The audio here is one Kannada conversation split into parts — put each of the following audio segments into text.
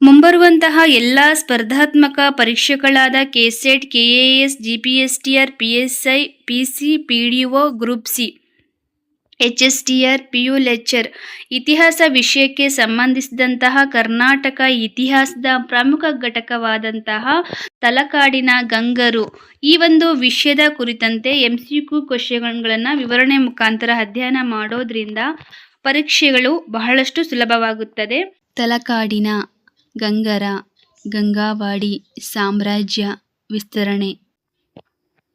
ಮುಂಬರುವಂತಹ ಎಲ್ಲ ಸ್ಪರ್ಧಾತ್ಮಕ ಪರೀಕ್ಷೆಗಳಾದ KSET, KAS, GPSTR, PSI, PC, PDO, group C, HSTR, PU lecture, ಇತಿಹಾಸ ವಿಷಯಕ್ಕೆ ಸಂಬಂಧಿಸಿದಂತಹ ಕರ್ನಾಟಕ ಇತಿಹಾಸದ ಪ್ರಮುಖ ಘಟಕವಾದಂತಹ ತಲಕಾಡಿನ ಗಂಗರು ಈ ಒಂದು ವಿಷಯದ ಕುರಿತಂತೆ MCQ ಕ್ವೆಶ್ಚನ್ಗಳನ್ನು ವಿವರಣೆ ಮುಖಾಂತರ ಅಧ್ಯಯನ ಮಾಡೋದ್ರಿಂದ ಪರೀಕ್ಷೆಗಳು ಬಹಳಷ್ಟು ಸುಲಭವಾಗುತ್ತದೆ. ತಲಕಾಡಿನ ಗಂಗರ ಗಂಗಾವಾಡಿ ಸಾಮ್ರಾಜ್ಯ ವಿಸ್ತರಣೆ.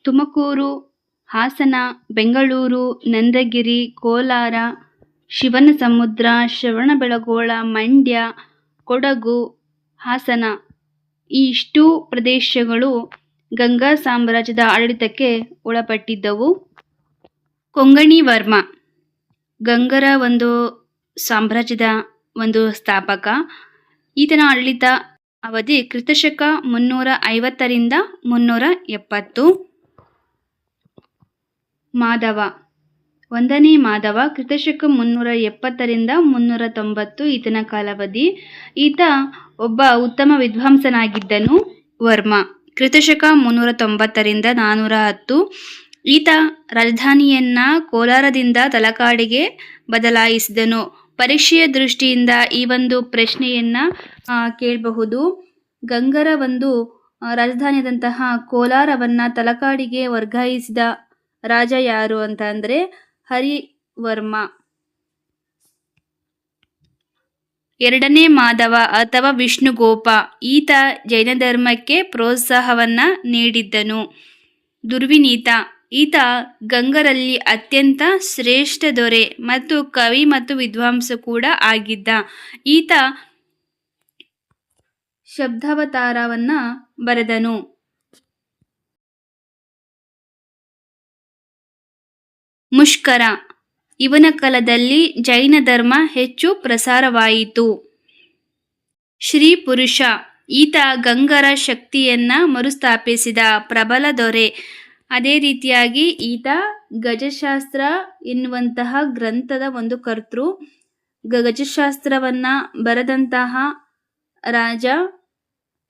ತುಮಕೂರು, ಹಾಸನ, ಬೆಂಗಳೂರು, ನಂದಗಿರಿ, ಕೋಲಾರ, ಶಿವನಸಮುದ್ರ, ಶ್ರವಣಬೆಳಗೊಳ, ಮಂಡ್ಯ, ಕೊಡಗು, ಹಾಸನ ಈ ಇಷ್ಟೂ ಪ್ರದೇಶಗಳು ಗಂಗಾ ಸಾಮ್ರಾಜ್ಯದ ಆಡಳಿತಕ್ಕೆ ಒಳಪಟ್ಟಿದ್ದವು. ಕೊಂಗಣಿ ವರ್ಮ ಗಂಗರ ಒಂದು ಸಾಮ್ರಾಜ್ಯದ ಒಂದು ಸ್ಥಾಪಕ. ಈತನ ಆಡಳಿತ ಅವಧಿ ಕ್ರಿಸ್ತಶಕ 350 370. ಮಾಧವ, 1ನೇ ಮಾಧವ ಕ್ರಿಸ್ತಶಕ 370 390 ಈತನ ಕಾಲಾವಧಿ. ಈತ ಒಬ್ಬ ಉತ್ತಮ ವಿದ್ವಾಂಸನಾಗಿದ್ದನು. ವರ್ಮ ಕ್ರಿಸ್ತಶಕ 390 410. ಈತ ರಾಜಧಾನಿಯನ್ನ ಕೋಲಾರದಿಂದ ತಲಕಾಡಿಗೆ ಬದಲಾಯಿಸಿದನು. ಪರೀಕ್ಷೆಯ ದೃಷ್ಟಿಯಿಂದ ಈ ಒಂದು ಪ್ರಶ್ನೆಯನ್ನ ಕೇಳಬಹುದು. ಗಂಗರ ಒಂದು ರಾಜಧಾನಿಯಾದಂತಹ ಕೋಲಾರವನ್ನ ತಲಕಾಡಿಗೆ ವರ್ಗಾಯಿಸಿದ ರಾಜ ಯಾರು ಅಂತ ಅಂದ್ರೆ ಹರಿವರ್ಮ. 2ನೇ ಮಾಧವ ಅಥವಾ ವಿಷ್ಣುಗೋಪ ಈತ ಜೈನ ಧರ್ಮಕ್ಕೆ ಪ್ರೋತ್ಸಾಹವನ್ನ ನೀಡಿದ್ದನು. ದುರ್ವಿನೀತ ಈತ ಗಂಗರಲ್ಲಿ ಅತ್ಯಂತ ಶ್ರೇಷ್ಠ ದೊರೆ ಮತ್ತು ಕವಿ ಮತ್ತು ವಿದ್ವಾಂಸ ಕೂಡ ಆಗಿದ್ದ. ಈತ ಶಬ್ದಾವತಾರವನ್ನ ಬರೆದನು. ಮುಷ್ಕರ ಇವನ ಕಾಲದಲ್ಲಿ ಜೈನ ಧರ್ಮ ಹೆಚ್ಚು ಪ್ರಸಾರವಾಯಿತು. ಶ್ರೀ ಪುರುಷ ಈತ ಗಂಗರ ಶಕ್ತಿಯನ್ನ ಮರುಸ್ಥಾಪಿಸಿದ ಪ್ರಬಲ ದೊರೆ. ಅದೇ ರೀತಿಯಾಗಿ ಈತ ಗಜಶಾಸ್ತ್ರ ಎನ್ನುವಂತಹ ಗ್ರಂಥದ ಒಂದು ಕರ್ತೃ. ಗಜಶಾಸ್ತ್ರವನ್ನ ಬರೆದಂತಹ ರಾಜ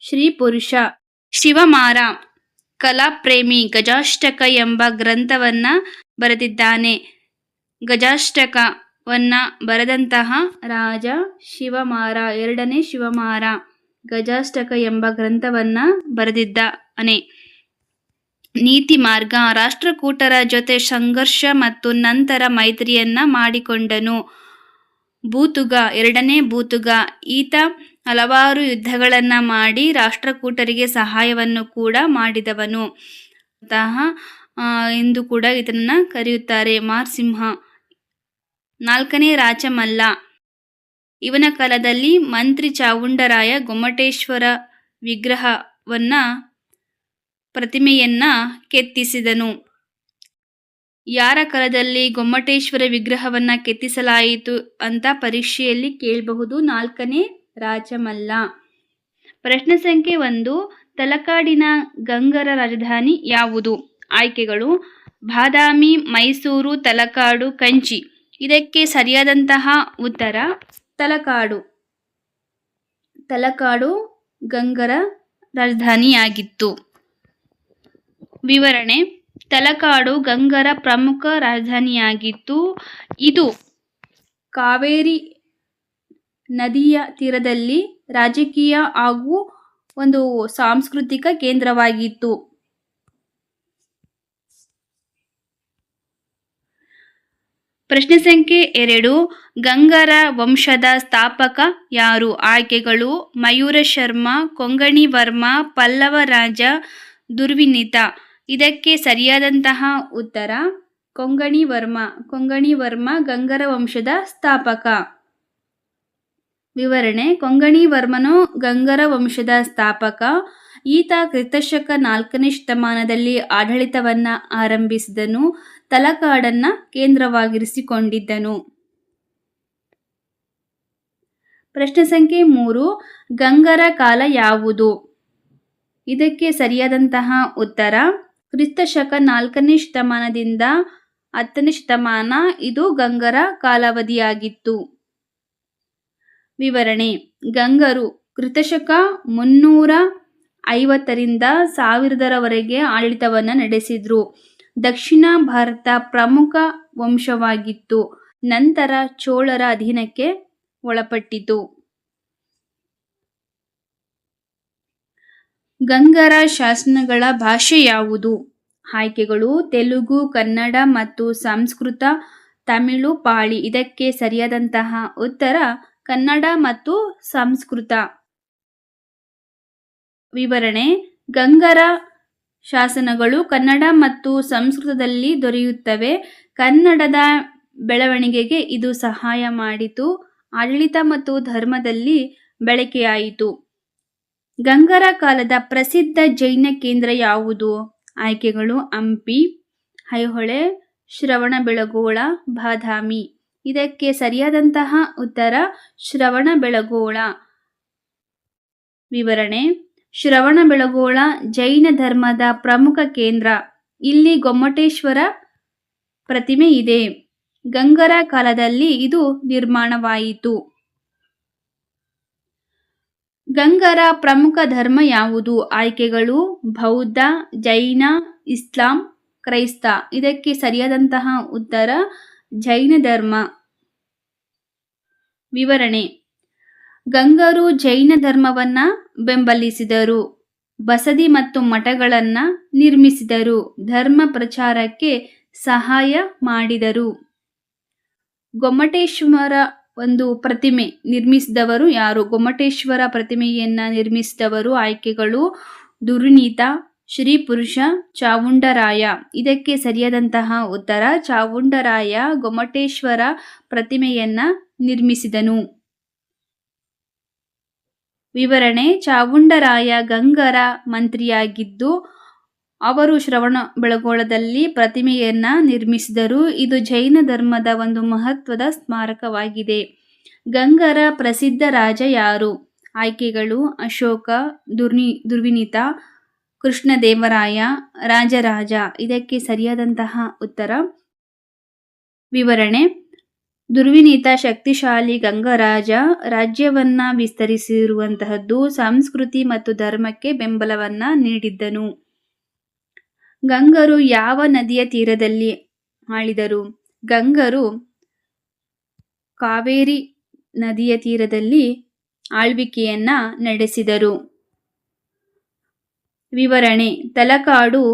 ಶ್ರೀ ಪುರುಷ. ಶಿವಮಾರ ಕಲಾಪ್ರೇಮಿ ಗಜಾಷ್ಟಕ ಎಂಬ ಗ್ರಂಥವನ್ನ ಬರೆದಿದ್ದಾನೆ. ಗಜಾಷ್ಟಕವನ್ನ ಬರೆದಂತಹ ರಾಜ ಶಿವಮಾರ, 2ನೇ ಶಿವಮಾರ ಗಜಾಷ್ಟಕ ಎಂಬ ಗ್ರಂಥವನ್ನ ಬರೆದಿದ್ದಾನೆ. ನೀತಿ ಮಾರ್ಗ ರಾಷ್ಟ್ರಕೂಟರ ಜೊತೆ ಸಂಘರ್ಷ ಮತ್ತು ನಂತರ ಮೈತ್ರಿಯನ್ನ ಮಾಡಿಕೊಂಡನು. ಭೂತುಗ, 2ನೇ ಭೂತುಗ ಈತ ಹಲವಾರು ಯುದ್ಧಗಳನ್ನ ಮಾಡಿ ರಾಷ್ಟ್ರಕೂಟರಿಗೆ ಸಹಾಯವನ್ನು ಕೂಡ ಮಾಡಿದವನು ಎಂದು ಕೂಡ ಇದನ್ನ ಕರೆಯುತ್ತಾರೆ. ಮಾರ್ಸಿಂಹ. 4ನೇ ರಾಚಮಲ್ಲ ಇವನ ಕಾಲದಲ್ಲಿ ಮಂತ್ರಿ ಚಾವುಂಡರಾಯ ಗೊಮ್ಮಟೇಶ್ವರ ವಿಗ್ರಹವನ್ನ ಪ್ರತಿಮೆಯನ್ನ ಕೆತ್ತಿಸಿದನು. ಯಾರ ಕಾಲದಲ್ಲಿ ಗೊಮ್ಮಟೇಶ್ವರ ವಿಗ್ರಹವನ್ನ ಕೆತ್ತಿಸಲಾಯಿತು ಅಂತ ಪರೀಕ್ಷೆಯಲ್ಲಿ ಕೇಳಬಹುದು. 4ನೇ ರಾಚಮಲ್ಲ. ಪ್ರಶ್ನೆ ಸಂಖ್ಯೆ 1, ತಲಕಾಡಿನ ಗಂಗರ ರಾಜಧಾನಿ ಯಾವುದು? ಆಯ್ಕೆಗಳು: ಬಾದಾಮಿ, ಮೈಸೂರು, ತಲಕಾಡು, ಕಂಚಿ. ಇದಕ್ಕೆ ಸರಿಯಾದಂತಹ ಉತ್ತರ ತಲಕಾಡು. ತಲಕಾಡು ಗಂಗರ ರಾಜಧಾನಿಯಾಗಿತ್ತು. ವಿವರಣೆ: ತಲಕಾಡು ಗಂಗರ ಪ್ರಮುಖ ರಾಜಧಾನಿಯಾಗಿತ್ತು. ಇದು ಕಾವೇರಿ ನದಿಯ ತೀರದಲ್ಲಿ ರಾಜಕೀಯ ಹಾಗೂ ಒಂದು ಸಾಂಸ್ಕೃತಿಕ ಕೇಂದ್ರವಾಗಿತ್ತು. ಪ್ರಶ್ನೆ ಸಂಖ್ಯೆ 2, ಗಂಗರ ವಂಶದ ಸ್ಥಾಪಕ ಯಾರು? ಆಯ್ಕೆಗಳು: ಮಯೂರ ಶರ್ಮ, ಕೊಂಗಣಿ ವರ್ಮ, ಪಲ್ಲವ ರಾಜ, ದುರ್ವಿನೀತ. ಇದಕ್ಕೆ ಸರಿಯಾದಂತಹ ಉತ್ತರ ಕೊಂಗಣಿ ವರ್ಮ. ಕೊಂಗಣಿ ವರ್ಮ ಗಂಗರ ವಂಶದ ಸ್ಥಾಪಕ. ವಿವರಣೆ: ಕೊಂಗಣಿ ವರ್ಮನು ಗಂಗರ ವಂಶದ ಸ್ಥಾಪಕ. ಈತ ಕ್ರಿಸ್ತಶಕ 4ನೇ ಶತಮಾನದಲ್ಲಿ ಆಡಳಿತವನ್ನ ಆರಂಭಿಸಿದನು. ತಲಕಾಡನ್ನ ಕೇಂದ್ರವಾಗಿರಿಸಿಕೊಂಡಿದ್ದನು. ಪ್ರಶ್ನೆ ಸಂಖ್ಯೆ 3, ಗಂಗರ ಕಾಲ ಯಾವುದು? ಇದಕ್ಕೆ ಸರಿಯಾದಂತಹ ಉತ್ತರ ಕ್ರಿಸ್ತಶಕ 4ನೇ ಶತಮಾನದಿಂದ 10ನೇ ಶತಮಾನ ಇದು ಗಂಗರ ಕಾಲಾವಧಿಯಾಗಿತ್ತು. ವಿವರಣೆ: ಗಂಗರು ಕ್ರಿಸ್ತಶಕ 350ರಿಂದ 1000ರವರೆಗೆ ಆಡಳಿತವನ್ನು ನಡೆಸಿದ್ರು. ದಕ್ಷಿಣ ಭಾರತ ಪ್ರಮುಖ ವಂಶವಾಗಿತ್ತು. ನಂತರ ಚೋಳರ ಅಧೀನಕ್ಕೆ ಒಳಪಟ್ಟಿತು. ಗಂಗರ ಶಾಸನಗಳ ಭಾಷೆ ಯಾವುದು? ಆಯ್ಕೆಗಳು ತೆಲುಗು, ಕನ್ನಡ ಮತ್ತು ಸಂಸ್ಕೃತ, ತಮಿಳು, ಪಾಳಿ. ಇದಕ್ಕೆ ಸರಿಯಾದಂತಹ ಉತ್ತರ ಕನ್ನಡ ಮತ್ತು ಸಂಸ್ಕೃತ. ವಿವರಣೆ: ಗಂಗರ ಶಾಸನಗಳು ಕನ್ನಡ ಮತ್ತು ಸಂಸ್ಕೃತದಲ್ಲಿ ದೊರೆಯುತ್ತವೆ. ಕನ್ನಡದ ಬೆಳವಣಿಗೆಗೆ ಇದು ಸಹಾಯ ಮಾಡಿತು. ಆಡಳಿತ ಮತ್ತು ಧರ್ಮದಲ್ಲಿ ಬಳಕೆಯಾಯಿತು. ಗಂಗರ ಕಾಲದ ಪ್ರಸಿದ್ಧ ಜೈನ ಕೇಂದ್ರ ಯಾವುದು? ಆಯ್ಕೆಗಳು ಹಂಪಿ, ಐಹೊಳೆ, ಶ್ರವಣಬೆಳಗೊಳ, ಬಾದಾಮಿ. ಇದಕ್ಕೆ ಸರಿಯಾದಂತಹ ಉತ್ತರ ಶ್ರವಣಬೆಳಗೊಳ. ವಿವರಣೆ: ಶ್ರವಣಬೆಳಗೊಳ ಜೈನ ಧರ್ಮದ ಪ್ರಮುಖ ಕೇಂದ್ರ. ಇಲ್ಲಿ ಗೊಮ್ಮಟೇಶ್ವರ ಪ್ರತಿಮೆ ಇದೆ. ಗಂಗರ ಕಾಲದಲ್ಲಿ ಇದು ನಿರ್ಮಾಣವಾಯಿತು. ಗಂಗರ ಪ್ರಮುಖ ಧರ್ಮ ಯಾವುದು? ಆಯ್ಕೆಗಳು ಬೌದ್ಧ, ಜೈನ, ಇಸ್ಲಾಂ, ಕ್ರೈಸ್ತ. ಇದಕ್ಕೆ ಸರಿಯಾದಂತಹ ಉತ್ತರ ಜೈನ ಧರ್ಮ. ವಿವರಣೆ: ಗಂಗರು ಜೈನ ಧರ್ಮವನ್ನ ಬೆಂಬಲಿಸಿದರು. ಬಸದಿ ಮತ್ತು ಮಠಗಳನ್ನ ನಿರ್ಮಿಸಿದರು. ಧರ್ಮ ಪ್ರಚಾರಕ್ಕೆ ಸಹಾಯ ಮಾಡಿದರು. ಗೊಮ್ಮಟೇಶ್ವರ ಒಂದು ಪ್ರತಿಮೆ ನಿರ್ಮಿಸಿದವರು ಯಾರು? ಗೊಮ್ಮಟೇಶ್ವರ ಪ್ರತಿಮೆಯನ್ನ ನಿರ್ಮಿಸಿದವರು ಆಯ್ಕೆಗಳು ದುರ್ವಿನೀತ, ಶ್ರೀ ಪುರುಷ, ಚಾವುಂಡರಾಯ. ಇದಕ್ಕೆ ಸರಿಯಾದಂತಹ ಉತ್ತರ ಚಾವುಂಡರಾಯ ಗೊಮ್ಮಟೇಶ್ವರ ಪ್ರತಿಮೆಯನ್ನ ನಿರ್ಮಿಸಿದನು. ವಿವರಣೆ: ಚಾವುಂಡರಾಯ ಗಂಗರ ಮಂತ್ರಿಯಾಗಿದ್ದು ಅವರು ಶ್ರವಣಬೆಳಗೊಳದಲ್ಲಿ ಪ್ರತಿಮೆಯನ್ನ ನಿರ್ಮಿಸಿದರು. ಇದು ಜೈನ ಧರ್ಮದ ಒಂದು ಮಹತ್ವದ ಸ್ಮಾರಕವಾಗಿದೆ. ಗಂಗರ ಪ್ರಸಿದ್ಧ ರಾಜ ಯಾರು? ಆಯ್ಕೆಗಳು ಅಶೋಕ, ದುರ್ವಿನೀತ, ಕೃಷ್ಣದೇವರಾಯ, ರಾಜರಾಜ. ಇದಕ್ಕೆ ಸರಿಯಾದಂತಹ ಉತ್ತರ. ವಿವರಣೆ: ದುರ್ವಿನೀತ ಶಕ್ತಿಶಾಲಿ ಗಂಗರಾಜ. ರಾಜ್ಯವನ್ನ ವಿಸ್ತರಿಸಿರುವಂತಹದ್ದು. ಸಂಸ್ಕೃತಿ ಮತ್ತು ಧರ್ಮಕ್ಕೆ ಬೆಂಬಲವನ್ನ ನೀಡಿದ್ದನು. ಗಂಗರು ಯಾವ ನದಿಯ ತೀರದಲ್ಲಿ ಆಳಿದರು? ಗಂಗರು ಕಾವೇರಿ ನದಿಯ ತೀರದಲ್ಲಿ ಆಳ್ವಿಕೆಯನ್ನ ನಡೆಸಿದರು. ವಿವರಣೆ: ತಲಕಾಡು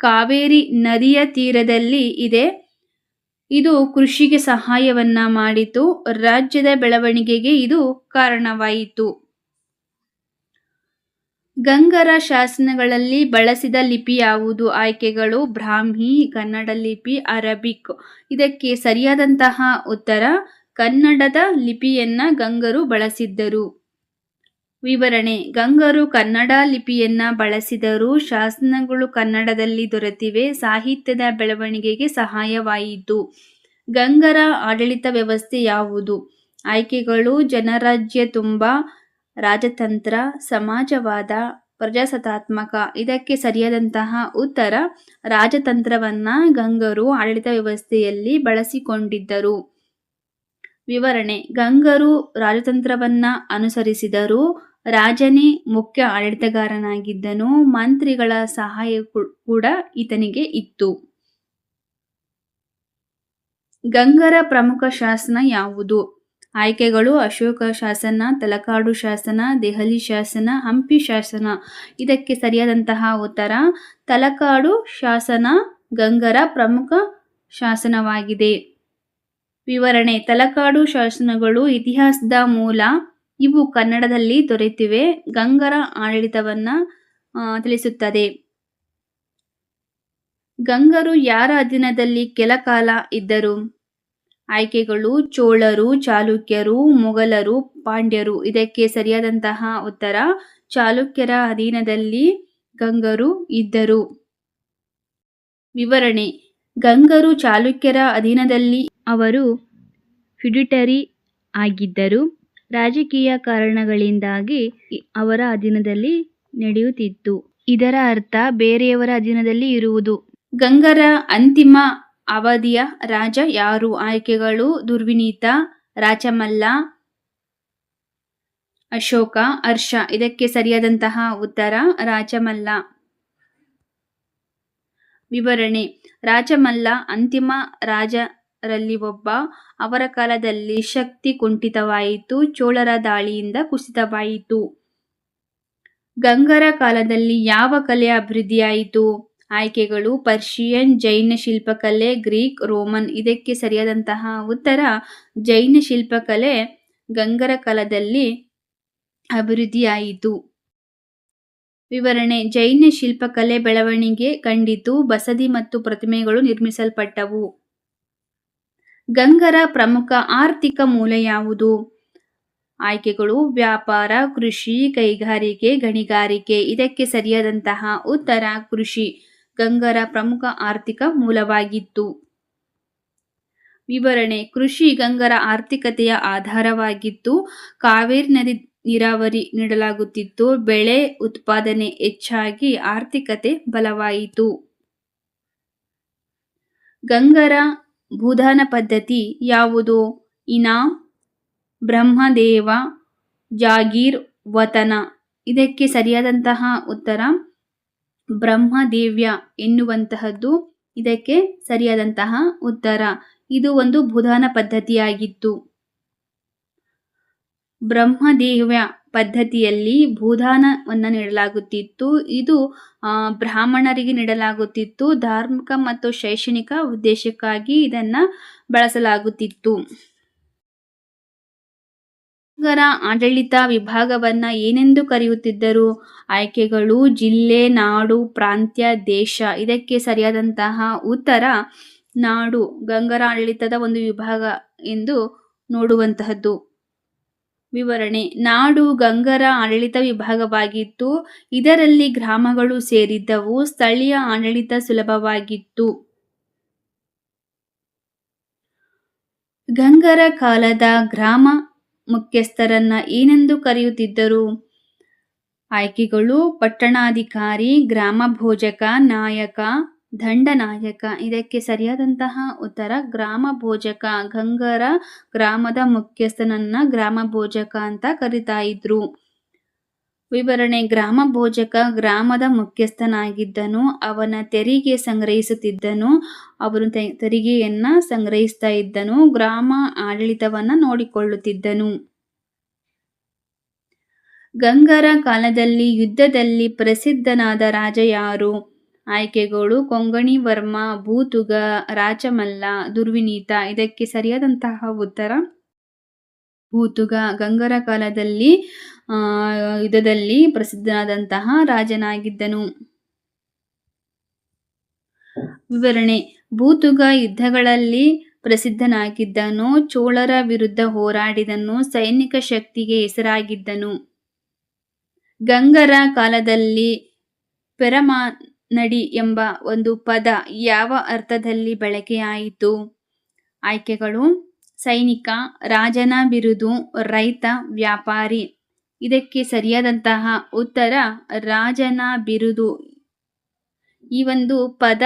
ಕಾವೇರಿ ನದಿಯ ತೀರದಲ್ಲಿ ಇದೆ. ಇದು ಕೃಷಿಗೆ ಸಹಾಯವನ್ನ ಮಾಡಿತು. ರಾಜ್ಯದ ಬೆಳವಣಿಗೆಗೆ ಇದು ಕಾರಣವಾಯಿತು. ಗಂಗರ ಶಾಸನಗಳಲ್ಲಿ ಬಳಸಿದ ಲಿಪಿ ಯಾವುದು? ಆಯ್ಕೆಗಳು ಬ್ರಾಹ್ಮಿ, ಕನ್ನಡ ಲಿಪಿ, ಅರಬಿಕ್. ಇದಕ್ಕೆ ಸರಿಯಾದಂತಹ ಉತ್ತರ ಕನ್ನಡದ ಲಿಪಿಯನ್ನ ಗಂಗರು ಬಳಸಿದ್ದರು. ವಿವರಣೆ: ಗಂಗರು ಕನ್ನಡ ಲಿಪಿಯನ್ನ ಬಳಸಿದರು. ಶಾಸನಗಳು ಕನ್ನಡದಲ್ಲಿ ದೊರೆತಿವೆ. ಸಾಹಿತ್ಯದ ಬೆಳವಣಿಗೆಗೆ ಸಹಾಯವಾಯಿತು. ಗಂಗರ ಆಡಳಿತ ವ್ಯವಸ್ಥೆ ಯಾವುದು? ಆಯ್ಕೆಗಳು ಜನರಾಜ್ಯ ತುಂಬಾ, ರಾಜತಂತ್ರ, ಸಮಾಜವಾದ, ಪ್ರಜಾಸತ್ತಾತ್ಮಕ. ಇದಕ್ಕೆ ಸರಿಯಾದಂತಹ ಉತ್ತರ ರಾಜತಂತ್ರವನ್ನ ಗಂಗರು ಆಡಳಿತ ವ್ಯವಸ್ಥೆಯಲ್ಲಿ ಬಳಸಿಕೊಂಡಿದ್ದರು. ವಿವರಣೆ: ಗಂಗರು ರಾಜತಂತ್ರವನ್ನ ಅನುಸರಿಸಿದರು. ರಾಜನೇ ಮುಖ್ಯ ಆಡಳಿತಗಾರನಾಗಿದ್ದನು. ಮಂತ್ರಿಗಳ ಸಹಾಯ ಕೂಡ ಈತನಿಗೆ ಇತ್ತು. ಗಂಗರ ಪ್ರಮುಖ ಶಾಸನ ಯಾವುದು? ಆಯ್ಕೆಗಳು ಅಶೋಕ ಶಾಸನ, ತಲಕಾಡು ಶಾಸನ, ದೆಹಲಿ ಶಾಸನ, ಹಂಪಿ ಶಾಸನ. ಇದಕ್ಕೆ ಸರಿಯಾದಂತಹ ಉತ್ತರ ತಲಕಾಡು ಶಾಸನ ಗಂಗರ ಪ್ರಮುಖ ಶಾಸನವಾಗಿದೆ. ವಿವರಣೆ: ತಲಕಾಡು ಶಾಸನಗಳು ಇತಿಹಾಸದ ಮೂಲ. ಇವು ಕನ್ನಡದಲ್ಲಿ ದೊರೆತಿವೆ. ಗಂಗರ ಆಡಳಿತವನ್ನ ತಿಳಿಸುತ್ತದೆ. ಗಂಗರು ಯಾರ ಅಧೀನದಲ್ಲಿ ಕೆಲ ಕಾಲ ಇದ್ದರು? ಆಯ್ಕೆಗಳು ಚೋಳರು, ಚಾಲುಕ್ಯರು, ಮೊಘಲರು, ಪಾಂಡ್ಯರು. ಇದಕ್ಕೆ ಸರಿಯಾದಂತಹ ಉತ್ತರ ಚಾಲುಕ್ಯರ ಅಧೀನದಲ್ಲಿ ಗಂಗರು ಇದ್ದರು. ವಿವರಣೆ: ಗಂಗರು ಚಾಲುಕ್ಯರ ಅಧೀನದಲ್ಲಿ ಅವರು ಫಿಡ್ಯುಟರಿ ಆಗಿದ್ದರು. ರಾಜಕೀಯ ಕಾರಣಗಳಿಂದಾಗಿ ಅವರ ಅಧೀನದಲ್ಲಿ ನಡೆಯುತ್ತಿತ್ತು. ಇದರ ಅರ್ಥ ಬೇರೆಯವರ ಅಧೀನದಲ್ಲಿ ಇರುವುದು. ಗಂಗರ ಅಂತಿಮ ಅವಧಿಯ ರಾಜ ಯಾರು? ಆಯ್ಕೆಗಳು ದುರ್ವಿನೀತ, ರಾಚಮಲ್ಲ, ಅಶೋಕ, ಹರ್ಷ. ಇದಕ್ಕೆ ಸರಿಯಾದಂತಹ ಉತ್ತರ ರಾಜಮಲ್ಲ. ವಿವರಣೆ: ರಾಜಮಲ್ಲ ಅಂತಿಮ ರಾಜರಲ್ಲಿ ಒಬ್ಬ. ಅವರ ಕಾಲದಲ್ಲಿ ಶಕ್ತಿ ಕುಂಠಿತವಾಯಿತು. ಚೋಳರ ದಾಳಿಯಿಂದ ಕುಸಿತವಾಯಿತು. ಗಂಗರ ಕಾಲದಲ್ಲಿ ಯಾವ ಕಲೆ ಅಭಿವೃದ್ಧಿಯಾಯಿತು? ಆಯ್ಕೆಗಳು: ಪರ್ಷಿಯನ್, ಜೈನ ಶಿಲ್ಪಕಲೆ, ಗ್ರೀಕ್, ರೋಮನ್. ಇದಕ್ಕೆ ಸರಿಯಾದಂತಹ ಉತ್ತರ ಜೈನ ಶಿಲ್ಪಕಲೆ ಗಂಗರ ಕಾಲದಲ್ಲಿ ಅಭಿವೃದ್ಧಿಯಾಯಿತು. ವಿವರಣೆ: ಜೈನ ಶಿಲ್ಪಕಲೆ ಬೆಳವಣಿಗೆ ಕಂಡಿತು. ಬಸದಿ ಮತ್ತು ಪ್ರತಿಮೆಗಳು ನಿರ್ಮಿಸಲ್ಪಟ್ಟವು. ಗಂಗರ ಪ್ರಮುಖ ಆರ್ಥಿಕ ಮೂಲ ಯಾವುದು? ಆಯ್ಕೆಗಳು: ವ್ಯಾಪಾರ, ಕೃಷಿ, ಕೈಗಾರಿಕೆ, ಗಣಿಗಾರಿಕೆ. ಇದಕ್ಕೆ ಸರಿಯಾದಂತಹ ಉತ್ತರ ಕೃಷಿ ಗಂಗರ ಪ್ರಮುಖ ಆರ್ಥಿಕ ಮೂಲವಾಗಿತ್ತು. ವಿವರಣೆ: ಕೃಷಿ ಗಂಗರ ಆರ್ಥಿಕತೆಯ ಆಧಾರವಾಗಿತ್ತು. ಕಾವೇರಿ ನದಿ ನೀರಾವರಿ ನೀಡಲಾಗುತ್ತಿತ್ತು. ಬೆಳೆ ಉತ್ಪಾದನೆ ಹೆಚ್ಚಾಗಿ ಆರ್ಥಿಕತೆ ಬಲವಾಯಿತು. ಗಂಗರ ಭೂದಾನ ಪದ್ಧತಿ ಯಾವುದು? ಇನಾಮ್, ಬ್ರಹ್ಮದೇವ, ಜಾಗೀರ್, ವತನ. ಇದಕ್ಕೆ ಸರಿಯಾದಂತಹ ಉತ್ತರ ಬ್ರಹ್ಮದೇವ್ಯ ಎನ್ನುವಂತಹದ್ದು ಇದಕ್ಕೆ ಸರಿಯಾದಂತಹ ಉತ್ತರ. ಇದು ಒಂದು ಭೂದಾನ ಪದ್ಧತಿಯಾಗಿತ್ತು. ಬ್ರಹ್ಮದೇವ್ಯ ಪದ್ಧತಿಯಲ್ಲಿ ಭೂದಾನವನ್ನು ನೀಡಲಾಗುತ್ತಿತ್ತು. ಇದು ಬ್ರಾಹ್ಮಣರಿಗೆ ನೀಡಲಾಗುತ್ತಿತ್ತು. ಧಾರ್ಮಿಕ ಮತ್ತು ಶೈಕ್ಷಣಿಕ ಉದ್ದೇಶಕ್ಕಾಗಿ ಇದನ್ನು ಬಳಸಲಾಗುತ್ತಿತ್ತು. ಗಂಗರ ಆಡಳಿತ ವಿಭಾಗವನ್ನ ಏನೆಂದು ಕರೆಯುತ್ತಿದ್ದರು? ಆಯ್ಕೆಗಳು: ಜಿಲ್ಲೆ, ನಾಡು, ಪ್ರಾಂತ್ಯ, ದೇಶ. ಇದಕ್ಕೆ ಸರಿಯಾದಂತಹ ಉತ್ತರ ನಾಡು ಗಂಗರ ಆಡಳಿತದ ಒಂದು ವಿಭಾಗ ಎಂದು ನೋಡುವಂತಹದ್ದು. ವಿವರಣೆ: ನಾಡು ಗಂಗರ ಆಡಳಿತ ವಿಭಾಗವಾಗಿತ್ತು. ಇದರಲ್ಲಿ ಗ್ರಾಮಗಳು ಸೇರಿದ್ದವು. ಸ್ಥಳೀಯ ಆಡಳಿತ ಸುಲಭವಾಗಿತ್ತು. ಗಂಗರ ಕಾಲದ ಗ್ರಾಮ ಮುಖ್ಯಸ್ಥರನ್ನ ಏನೆಂದು ಕರೆಯುತ್ತಿದ್ದರು? ಆಯ್ಕೆಗಳು: ಪಟ್ಟಣಾಧಿಕಾರಿ, ಗ್ರಾಮ ಭೋಜಕ, ನಾಯಕ, ದಂಡನಾಯಕ. ಇದಕ್ಕೆ ಸರಿಯಾದಂತಹ ಉತ್ತರ ಗ್ರಾಮ ಭೋಜಕ. ಗಂಗರ ಗ್ರಾಮದ ಮುಖ್ಯಸ್ಥನನ್ನ ಗ್ರಾಮ ಭೋಜಕ ಅಂತ ಕರಿತಾ ಇದ್ರು. ವಿವರಣೆ: ಗ್ರಾಮ ಭೋಜಕ ಗ್ರಾಮದ ಮುಖ್ಯಸ್ಥನಾಗಿದ್ದನು. ಅವನ ತೆರಿಗೆ ಸಂಗ್ರಹಿಸುತ್ತಿದ್ದನು. ಅವನು ತೆರಿಗೆಯನ್ನ ಸಂಗ್ರಹಿಸ್ತಾ ಇದ್ದನು. ಗ್ರಾಮ ಆಡಳಿತವನ್ನ ನೋಡಿಕೊಳ್ಳುತ್ತಿದ್ದನು. ಗಂಗರ ಕಾಲದಲ್ಲಿ ಯುದ್ಧದಲ್ಲಿ ಪ್ರಸಿದ್ಧನಾದ ರಾಜ ಯಾರು? ಆಯ್ಕೆಗಳು: ಕೊಂಗಣಿ ವರ್ಮ, ಭೂತುಗ, ರಾಜಮಲ್ಲ, ದುರ್ವಿನೀತ. ಇದಕ್ಕೆ ಸರಿಯಾದಂತಹ ಉತ್ತರ ಭೂತುಗ. ಗಂಗರ ಕಾಲದಲ್ಲಿ ಯುದ್ಧದಲ್ಲಿ ಪ್ರಸಿದ್ಧನಾದಂತಹ ರಾಜನಾಗಿದ್ದನು. ವಿವರಣೆ: ಭೂತುಗ ಯುದ್ಧಗಳಲ್ಲಿ ಪ್ರಸಿದ್ಧನಾಗಿದ್ದನು. ಚೋಳರ ವಿರುದ್ಧ ಹೋರಾಡಿದನು. ಸೈನಿಕ ಶಕ್ತಿಗೆ ಹೆಸರಾಗಿದ್ದನು. ಗಂಗರ ಕಾಲದಲ್ಲಿ ಪೆರಮಾನಡಿ ಎಂಬ ಒಂದು ಪದ ಯಾವ ಅರ್ಥದಲ್ಲಿ ಬಳಕೆಯಾಯಿತು? ಆಯ್ಕೆಗಳು: ಸೈನಿಕ, ರಾಜನ ಬಿರುದು, ರೈತ, ವ್ಯಾಪಾರಿ. ಇದಕ್ಕೆ ಸರಿಯಾದಂತಹ ಉತ್ತರ ರಾಜನ ಬಿರುದು. ಈ ಒಂದು ಪದ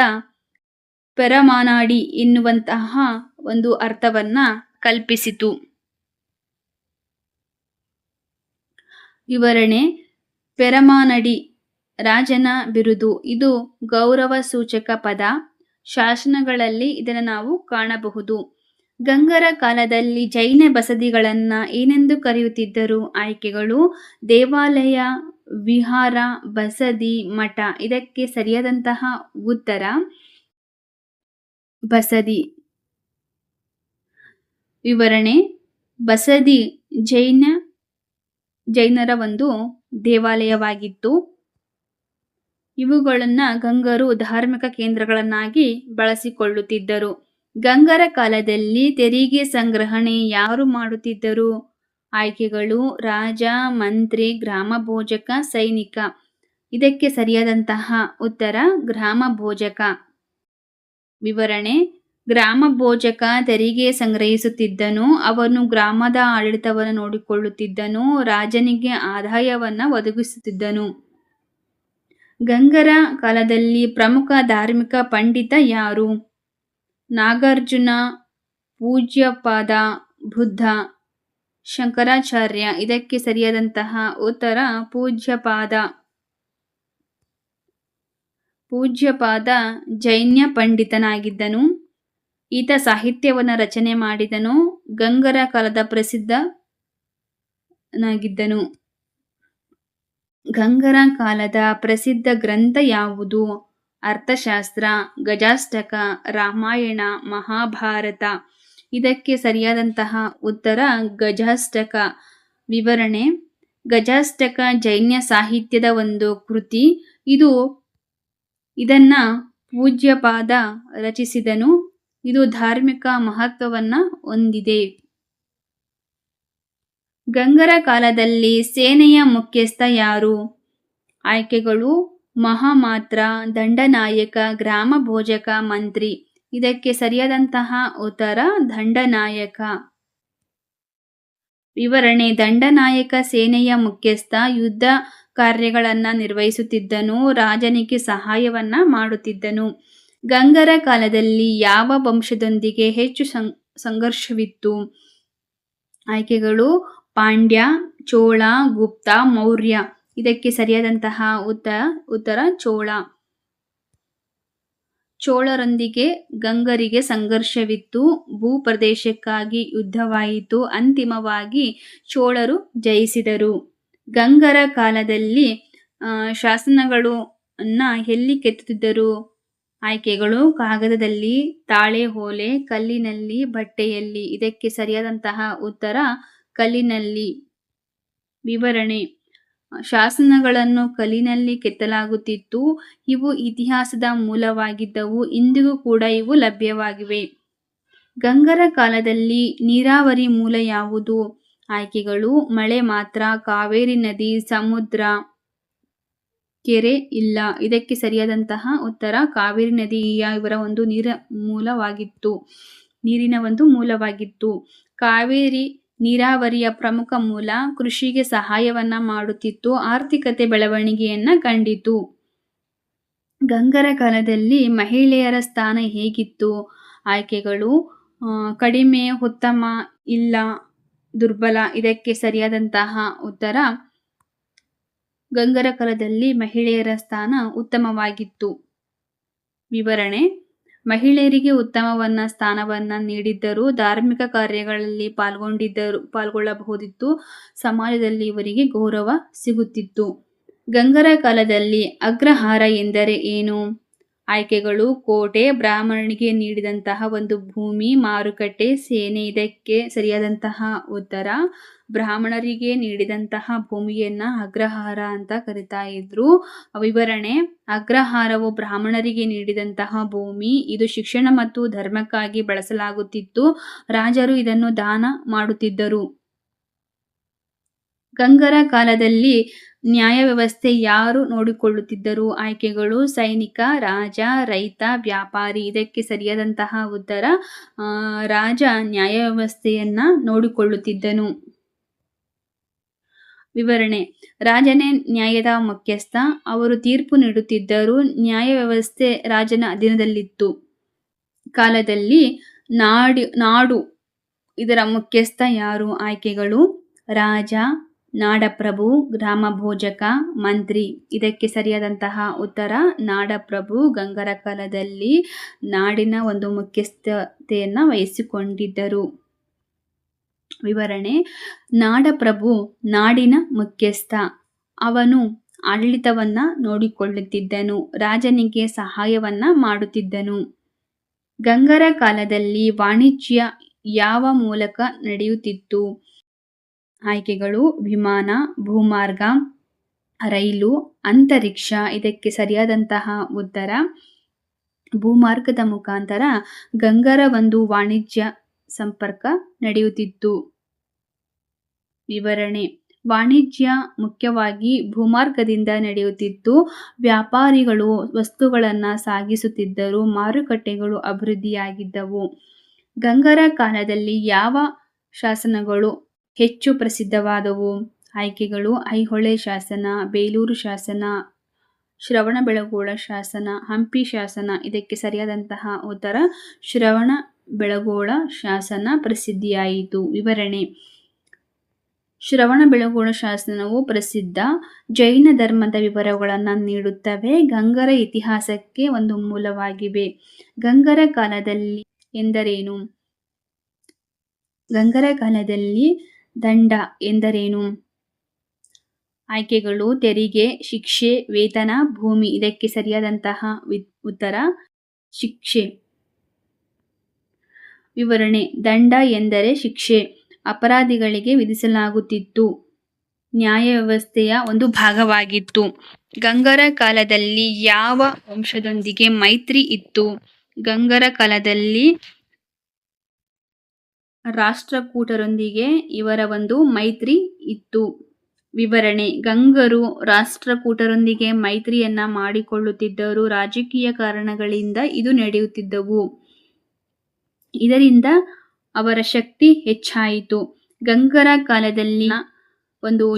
ಪೆರಮಾನಾಡಿ ಎನ್ನುವಂತಹ ಒಂದು ಅರ್ಥವನ್ನ ಕಲ್ಪಿಸಿತು. ವಿವರಣೆ: ಪೆರಮಾನಡಿ ರಾಜನ ಬಿರುದು. ಇದು ಗೌರವ ಸೂಚಕ ಪದ. ಶಾಸನಗಳಲ್ಲಿ ಇದನ್ನು ನಾವು ಕಾಣಬಹುದು. ಗಂಗರ ಕಾಲದಲ್ಲಿ ಜೈನ ಬಸದಿಗಳನ್ನ ಏನೆಂದು ಕರೆಯುತ್ತಿದ್ದರು? ಆಯ್ಕೆಗಳು: ದೇವಾಲಯ, ವಿಹಾರ, ಬಸದಿ, ಮಠ. ಇದಕ್ಕೆ ಸರಿಯಾದಂತಹ ಉತ್ತರ ಬಸದಿ. ವಿವರಣೆ: ಬಸದಿ ಜೈನರ ಒಂದು ದೇವಾಲಯವಾಗಿತ್ತು. ಇವುಗಳನ್ನ ಗಂಗರು ಧಾರ್ಮಿಕ ಕೇಂದ್ರಗಳನ್ನಾಗಿ ಬಳಸಿಕೊಳ್ಳುತ್ತಿದ್ದರು. ಗಂಗರ ಕಾಲದಲ್ಲಿ ತೆರಿಗೆ ಸಂಗ್ರಹಣೆ ಯಾರು ಮಾಡುತ್ತಿದ್ದರು? ಆಯ್ಕೆಗಳು: ರಾಜ, ಮಂತ್ರಿ, ಗ್ರಾಮ ಭೋಜಕ, ಸೈನಿಕ. ಇದಕ್ಕೆ ಸರಿಯಾದಂತಹ ಉತ್ತರ ಗ್ರಾಮ ಭೋಜಕ. ವಿವರಣೆ: ಗ್ರಾಮ ಭೋಜಕ ತೆರಿಗೆ ಸಂಗ್ರಹಿಸುತ್ತಿದ್ದನು. ಅವನು ಗ್ರಾಮದ ಆಡಳಿತವನ್ನು ನೋಡಿಕೊಳ್ಳುತ್ತಿದ್ದನು. ರಾಜನಿಗೆ ಆದಾಯವನ್ನು ಒದಗಿಸುತ್ತಿದ್ದನು. ಗಂಗರ ಕಾಲದಲ್ಲಿ ಪ್ರಮುಖ ಧಾರ್ಮಿಕ ಪಂಡಿತ ಯಾರು? ನಾಗಾರ್ಜುನ, ಪೂಜ್ಯಪಾದ, ಬುದ್ಧ. ಶಂಕರಾಚಾರ್ಯ. ಇದಕ್ಕೆ ಸರಿಯಾದಂತಹ ಉತ್ತರ ಪೂಜ್ಯಪಾದ. ಪೂಜ್ಯಪಾದ ಜೈನ ಪಂಡಿತನಾಗಿದ್ದನು. ಈತ ಸಾಹಿತ್ಯವನ್ನು ರಚನೆ ಮಾಡಿದನು. ಗಂಗರ ಕಾಲದ ಪ್ರಸಿದ್ಧನಾಗಿದ್ದನು. ಗಂಗರ ಕಾಲದ ಪ್ರಸಿದ್ಧ ಗ್ರಂಥ ಯಾವುದು? ಅರ್ಥಶಾಸ್ತ್ರ, ಗಜಾಷ್ಟಕ, ರಾಮಾಯಣ, ಮಹಾಭಾರತ. ಇದಕ್ಕೆ ಸರಿಯಾದಂತಹ ಉತ್ತರ ಗಜಾಷ್ಟಕ. ವಿವರಣೆ: ಗಜಾಷ್ಟಕ ಜೈನ ಸಾಹಿತ್ಯದ ಒಂದು ಕೃತಿ. ಇದನ್ನ ಪೂಜ್ಯಪಾದ ರಚಿಸಿದನು. ಇದು ಧಾರ್ಮಿಕ ಮಹತ್ವವನ್ನ ಹೊಂದಿದೆ. ಗಂಗರ ಕಾಲದಲ್ಲಿ ಸೇನೆಯ ಮುಖ್ಯಸ್ಥ ಯಾರು? ಆಯ್ಕೆಗಳು: ಮಹಾಮಾತ್ರ, ದಂಡನಾಯಕ, ಗ್ರಾಮಭೋಜಕ, ಮಂತ್ರಿ. ಇದಕ್ಕೆ ಸರಿಯಾದಂತಹ ಉತ್ತರ ದಂಡನಾಯಕ. ವಿವರಣೆ: ದಂಡನಾಯಕ ಸೇನೆಯ ಮುಖ್ಯಸ್ಥ. ಯುದ್ಧ ಕಾರ್ಯಗಳನ್ನು ನಿರ್ವಹಿಸುತ್ತಿದ್ದನು. ರಾಜನಿಗೆ ಸಹಾಯವನ್ನ ಮಾಡುತ್ತಿದ್ದನು. ಗಂಗರ ಕಾಲದಲ್ಲಿ ಯಾವ ವಂಶದೊಂದಿಗೆ ಹೆಚ್ಚು ಸಂಘರ್ಷವಿತ್ತು? ಆಯ್ಕೆಗಳು: ಪಾಂಡ್ಯ, ಚೋಳ, ಗುಪ್ತ, ಮೌರ್ಯ. ಇದಕ್ಕೆ ಸರಿಯಾದಂತಹ ಉತ್ತರ ಚೋಳ. ಚೋಳರೊಂದಿಗೆ ಗಂಗರಿಗೆ ಸಂಘರ್ಷವಿತ್ತು. ಭೂಪ್ರದೇಶಕ್ಕಾಗಿ ಯುದ್ಧವಾಯಿತು. ಅಂತಿಮವಾಗಿ ಚೋಳರು ಜಯಿಸಿದರು. ಗಂಗರ ಕಾಲದಲ್ಲಿ ಶಾಸನಗಳನ್ನ ಎಲ್ಲಿ ಕೆತ್ತುತ್ತಿದ್ದರು? ಆಯ್ಕೆಗಳು: ಕಾಗದದಲ್ಲಿ, ತಾಳೆ ಓಲೆ, ಕಲ್ಲಿನಲ್ಲಿ, ಬಟ್ಟೆಯಲ್ಲಿ. ಇದಕ್ಕೆ ಸರಿಯಾದಂತಹ ಉತ್ತರ ಕಲ್ಲಿನಲ್ಲಿ. ವಿವರಣೆ: ಶಾಸನಗಳನ್ನು ಕಲ್ಲಿನಲ್ಲಿ ಕೆತ್ತಲಾಗುತ್ತಿತ್ತು. ಇವು ಇತಿಹಾಸದ ಮೂಲವಾಗಿದ್ದವು. ಇಂದಿಗೂ ಕೂಡ ಇವು ಲಭ್ಯವಾಗಿವೆ. ಗಂಗರ ಕಾಲದಲ್ಲಿ ನೀರಾವರಿ ಮೂಲ ಯಾವುದು? ಆಯ್ಕೆಗಳು: ಮಳೆ ಮಾತ್ರ, ಕಾವೇರಿ ನದಿ, ಸಮುದ್ರ, ಕೆರೆ ಇಲ್ಲ. ಇದಕ್ಕೆ ಸರಿಯಾದಂತಹ ಉತ್ತರ ಕಾವೇರಿ ನದಿ ಇವರ ಒಂದು ನೀರಿನ ಒಂದು ಮೂಲವಾಗಿತ್ತು. ಕಾವೇರಿ ನೀರಾವರಿಯ ಪ್ರಮುಖ ಮೂಲ. ಕೃಷಿಗೆ ಸಹಾಯವನ್ನ ಮಾಡುತ್ತಿತ್ತು. ಆರ್ಥಿಕತೆ ಬೆಳವಣಿಗೆಯನ್ನ ಕಂಡಿತು. ಗಂಗರ ಕಾಲದಲ್ಲಿ ಮಹಿಳೆಯರ ಸ್ಥಾನ ಹೇಗಿತ್ತು? ಆಯ್ಕೆಗಳು: ಕಡಿಮೆ, ಉತ್ತಮ, ಇಲ್ಲ, ದುರ್ಬಲ. ಇದಕ್ಕೆ ಸರಿಯಾದಂತಹ ಉತ್ತರ ಗಂಗರ ಕಾಲದಲ್ಲಿ ಮಹಿಳೆಯರ ಸ್ಥಾನ ಉತ್ತಮವಾಗಿತ್ತು. ವಿವರಣೆ: ಮಹಿಳೆಯರಿಗೆ ಉತ್ತಮವನ್ನ ಸ್ಥಾನವನ್ನ ನೀಡಿದ್ದರು. ಧಾರ್ಮಿಕ ಕಾರ್ಯಗಳಲ್ಲಿ ಪಾಲ್ಗೊಳ್ಳಬಹುದಿತ್ತು. ಸಮಾಜದಲ್ಲಿ ಇವರಿಗೆ ಗೌರವ ಸಿಗುತ್ತಿತ್ತು. ಗಂಗರ ಕಾಲದಲ್ಲಿ ಅಗ್ರಹಾರ ಎಂದರೆ ಏನು? ಆಯ್ಕೆಗಳು: ಕೋಟೆ, ಬ್ರಾಹ್ಮಣನಿಗೆ ನೀಡಿದಂತಹ ಒಂದು ಭೂಮಿ, ಮಾರುಕಟ್ಟೆ, ಸೇನೆ. ಇದಕ್ಕೆ ಸರಿಯಾದಂತಹ ಉತ್ತರ ಬ್ರಾಹ್ಮಣರಿಗೆ ನೀಡಿದಂತಹ ಭೂಮಿಯನ್ನ ಅಗ್ರಹಾರ ಅಂತ ಕರಿತಾ ಇದ್ರು. ವಿವರಣೆ: ಅಗ್ರಹಾರವು ಬ್ರಾಹ್ಮಣರಿಗೆ ನೀಡಿದಂತಹ ಭೂಮಿ. ಇದು ಶಿಕ್ಷಣ ಮತ್ತು ಧರ್ಮಕ್ಕಾಗಿ ಬಳಸಲಾಗುತ್ತಿತ್ತು. ರಾಜರು ಇದನ್ನು ದಾನ ಮಾಡುತ್ತಿದ್ದರು. ಗಂಗರ ಕಾಲದಲ್ಲಿ ನ್ಯಾಯ ವ್ಯವಸ್ಥೆ ಯಾರು ನೋಡಿಕೊಳ್ಳುತ್ತಿದ್ದರು? ಆಯ್ಕೆಗಳು: ಸೈನಿಕ, ರಾಜ, ರೈತ, ವ್ಯಾಪಾರಿ. ಇದಕ್ಕೆ ಸರಿಯಾದಂತಹ ಉತ್ತರ ರಾಜ ನ್ಯಾಯ ವ್ಯವಸ್ಥೆಯನ್ನ ನೋಡಿಕೊಳ್ಳುತ್ತಿದ್ದನು. ವಿವರಣೆ: ರಾಜನೇ ನ್ಯಾಯದ ಮುಖ್ಯಸ್ಥ. ಅವರು ತೀರ್ಪು ನೀಡುತ್ತಿದ್ದರು. ನ್ಯಾಯ ವ್ಯವಸ್ಥೆ ರಾಜನ ಅಧೀನದಲ್ಲಿತ್ತು. ಕಾಲದಲ್ಲಿ ನಾಡು ಇದರ ಮುಖ್ಯಸ್ಥ ಯಾರು? ಆಯ್ಕೆಗಳು: ರಾಜ, ನಾಡಪ್ರಭು, ಗ್ರಾಮಭೋಜಕ, ಮಂತ್ರಿ. ಇದಕ್ಕೆ ಸರಿಯಾದಂತಹ ಉತ್ತರ ನಾಡಪ್ರಭು. ಗಂಗರ ಕಾಲದಲ್ಲಿ ನಾಡಿನ ಒಂದು ಮುಖ್ಯಸ್ಥತೆಯನ್ನ ವಹಿಸಿಕೊಂಡಿದ್ದರು. ವಿವರಣೆ: ನಾಡಪ್ರಭು ನಾಡಿನ ಮುಖ್ಯಸ್ಥ. ಅವನು ಆಡಳಿತವನ್ನ ನೋಡಿಕೊಳ್ಳುತ್ತಿದ್ದನು. ರಾಜನಿಗೆ ಸಹಾಯವನ್ನ ಮಾಡುತ್ತಿದ್ದನು. ಗಂಗರ ಕಾಲದಲ್ಲಿ ವಾಣಿಜ್ಯ ಯಾವ ಮೂಲಕ ನಡೆಯುತ್ತಿತ್ತು? ಆಯ್ಕೆಗಳು: ವಿಮಾನ, ಭೂಮಾರ್ಗ, ರೈಲು, ಅಂತರಿಕ್ಷ. ಇದಕ್ಕೆ ಸರಿಯಾದಂತಹ ಉತ್ತರ ಭೂಮಾರ್ಗದ ಮುಖಾಂತರ ಗಂಗರ ಒಂದು ವಾಣಿಜ್ಯ ಸಂಪರ್ಕ ನಡೆಯುತ್ತಿತ್ತು. ವಿವರಣೆ: ವಾಣಿಜ್ಯ ಮುಖ್ಯವಾಗಿ ಭೂಮಾರ್ಗದಿಂದ ನಡೆಯುತ್ತಿತ್ತು. ವ್ಯಾಪಾರಿಗಳು ವಸ್ತುಗಳನ್ನು ಸಾಗಿಸುತ್ತಿದ್ದರು. ಮಾರುಕಟ್ಟೆಗಳು ಅಭಿವೃದ್ಧಿಯಾಗಿದ್ದವು. ಗಂಗರ ಕಾಲದಲ್ಲಿ ಯಾವ ಶಾಸನಗಳು ಹೆಚ್ಚು ಪ್ರಸಿದ್ಧವಾದವು? ಆಯ್ಕೆಗಳು: ಐಹೊಳೆ ಶಾಸನ, ಬೇಲೂರು ಶಾಸನ, ಶ್ರವಣಬೆಳಗೊಳ ಶಾಸನ, ಹಂಪಿ ಶಾಸನ. ಇದಕ್ಕೆ ಸರಿಯಾದಂತಹ ಉತ್ತರ ಶ್ರವಣಬೆಳಗೊಳ ಶಾಸನ ಪ್ರಸಿದ್ಧಿಯಾಯಿತು. ವಿವರಣೆ: ಶ್ರವಣಬೆಳಗೊಳ ಶಾಸನವು ಪ್ರಸಿದ್ಧ ಜೈನ ಧರ್ಮದ ವಿವರಗಳನ್ನು ನೀಡುತ್ತವೆ. ಗಂಗರ ಇತಿಹಾಸಕ್ಕೆ ಒಂದು ಮೂಲವಾಗಿವೆ. ಗಂಗರ ಕಾಲದಲ್ಲಿ ಎಂದರೇನು? ಗಂಗರ ಕಾಲದಲ್ಲಿ ದಂಡ ಎಂದರೇನು? ಆಯ್ಕೆಗಳು: ತೆರಿಗೆ, ಶಿಕ್ಷೆ, ವೇತನ, ಭೂಮಿ. ಇದಕ್ಕೆ ಸರಿಯಾದಂತಹ ಉತ್ತರ ಶಿಕ್ಷೆ. ವಿವರಣೆ: ದಂಡ ಎಂದರೆ ಶಿಕ್ಷೆ, ಅಪರಾಧಿಗಳಿಗೆ ವಿಧಿಸಲಾಗುತ್ತಿತ್ತು. ನ್ಯಾಯ ವ್ಯವಸ್ಥೆಯ ಒಂದು ಭಾಗವಾಗಿತ್ತು. ಗಂಗರ ಕಾಲದಲ್ಲಿ ಯಾವ ವಂಶದೊಂದಿಗೆ ಮೈತ್ರಿ ಇತ್ತು? ಗಂಗರ ಕಾಲದಲ್ಲಿ ರಾಷ್ಟ್ರಕೂಟರೊಂದಿಗೆ ಇವರ ಒಂದು ಮೈತ್ರಿ ಇತ್ತು. ವಿವರಣೆ: ಗಂಗರು ರಾಷ್ಟ್ರಕೂಟರೊಂದಿಗೆ ಮೈತ್ರಿಯನ್ನ ಮಾಡಿಕೊಳ್ಳುತ್ತಿದ್ದರು. ರಾಜಕೀಯ ಕಾರಣಗಳಿಂದ ಇದು ನಡೆಯುತ್ತಿದ್ದವು. ಇದರಿಂದ ಅವರ ಶಕ್ತಿ ಹೆಚ್ಚಾಯಿತು. ಗಂಗರ ಕಾಲದಲ್ಲಿ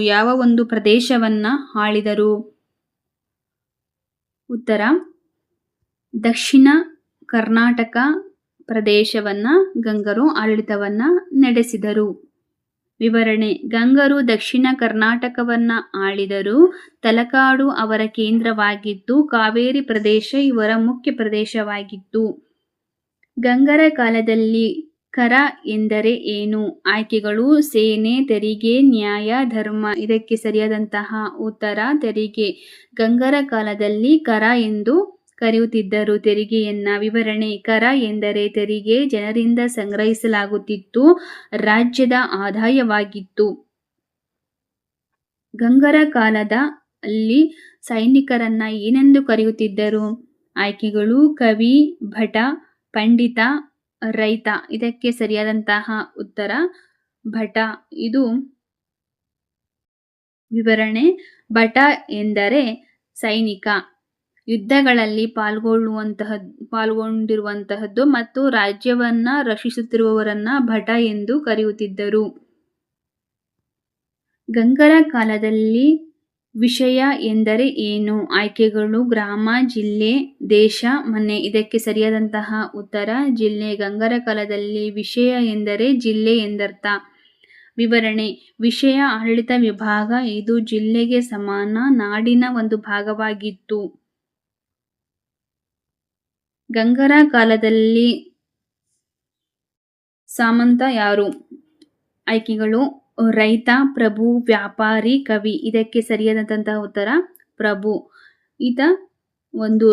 ಯಾವ ಒಂದು ಪ್ರದೇಶವನ್ನ ಆಳಿದರು? ಉತ್ತರ ದಕ್ಷಿಣ ಕರ್ನಾಟಕ ಪ್ರದೇಶವನ್ನ ಗಂಗರು ಆಡಳಿತವನ್ನ ನಡೆಸಿದರು. ವಿವರಣೆ: ಗಂಗರು ದಕ್ಷಿಣ ಕರ್ನಾಟಕವನ್ನ ಆಳಿದರು. ತಲಕಾಡು ಅವರ ಕೇಂದ್ರವಾಗಿತ್ತು. ಕಾವೇರಿ ಪ್ರದೇಶ ಇವರ ಮುಖ್ಯ ಪ್ರದೇಶವಾಗಿತ್ತು. ಗಂಗರ ಕಾಲದಲ್ಲಿ ಕರ ಎಂದರೆ ಏನು? ಆಯ್ಕೆಗಳು: ಸೇನೆ, ತೆರಿಗೆ, ನ್ಯಾಯ, ಧರ್ಮ. ಇದಕ್ಕೆ ಸರಿಯಾದಂತಹ ಉತ್ತರ ತೆರಿಗೆ. ಗಂಗರ ಕಾಲದಲ್ಲಿ ಕರ ಎಂದು ಕರೆಯುತ್ತಿದ್ದರು ತೆರಿಗೆಯನ್ನ. ವಿವರಣೆ: ಕರ ಎಂದರೆ ತೆರಿಗೆ, ಜನರಿಂದ ಸಂಗ್ರಹಿಸಲಾಗುತ್ತಿತ್ತು, ರಾಜ್ಯದ ಆದಾಯವಾಗಿತ್ತು. ಗಂಗರ ಕಾಲದಲ್ಲಿ ಸೈನಿಕರನ್ನ ಏನೆಂದು ಕರೆಯುತ್ತಿದ್ದರು? ಆಯ್ಕೆಗಳು: ಕವಿ, ಭಟ, ಪಂಡಿತ, ರೈತ. ಇದಕ್ಕೆ ಸರಿಯಾದಂತಹ ಉತ್ತರ ಭಟ. ಇದು ವಿವರಣೆ: ಭಟ ಎಂದರೆ ಸೈನಿಕ, ಯುದ್ಧಗಳಲ್ಲಿ ಪಾಲ್ಗೊಂಡಿರುವಂತಹದ್ದು ಮತ್ತು ರಾಜ್ಯವನ್ನ ರಕ್ಷಿಸುತ್ತಿರುವವರನ್ನ ಭಟ ಎಂದು ಕರೆಯುತ್ತಿದ್ದರು. ಗಂಗರ ಕಾಲದಲ್ಲಿ ವಿಷಯ ಎಂದರೆ ಏನು? ಆಯ್ಕೆಗಳು: ಗ್ರಾಮ, ಜಿಲ್ಲೆ, ದೇಶ, ಮನೆ. ಇದಕ್ಕೆ ಸರಿಯಾದಂತಹ ಉತ್ತರ ಜಿಲ್ಲೆ. ಗಂಗರ ಕಾಲದಲ್ಲಿ ವಿಷಯ ಎಂದರೆ ಜಿಲ್ಲೆ ಎಂದರ್ಥ. ವಿವರಣೆ: ವಿಷಯ ಆಡಳಿತ ವಿಭಾಗ. ಇದು ಜಿಲ್ಲೆಗೆ ಸಮಾನ ನಾಡಿನ ಒಂದು ಭಾಗವಾಗಿತ್ತು. ಗಂಗರ ಕಾಲದಲ್ಲಿ ಸಾಮಂತ ಯಾರು? ಆಯ್ಕೆಗಳು: ರೈತ, ಪ್ರಭು, ವ್ಯಾಪಾರಿ, ಕವಿ. ಇದಕ್ಕೆ ಸರಿಯಾದಂತಹ ಉತ್ತರ ಪ್ರಭು. ಈತ ಒಂದು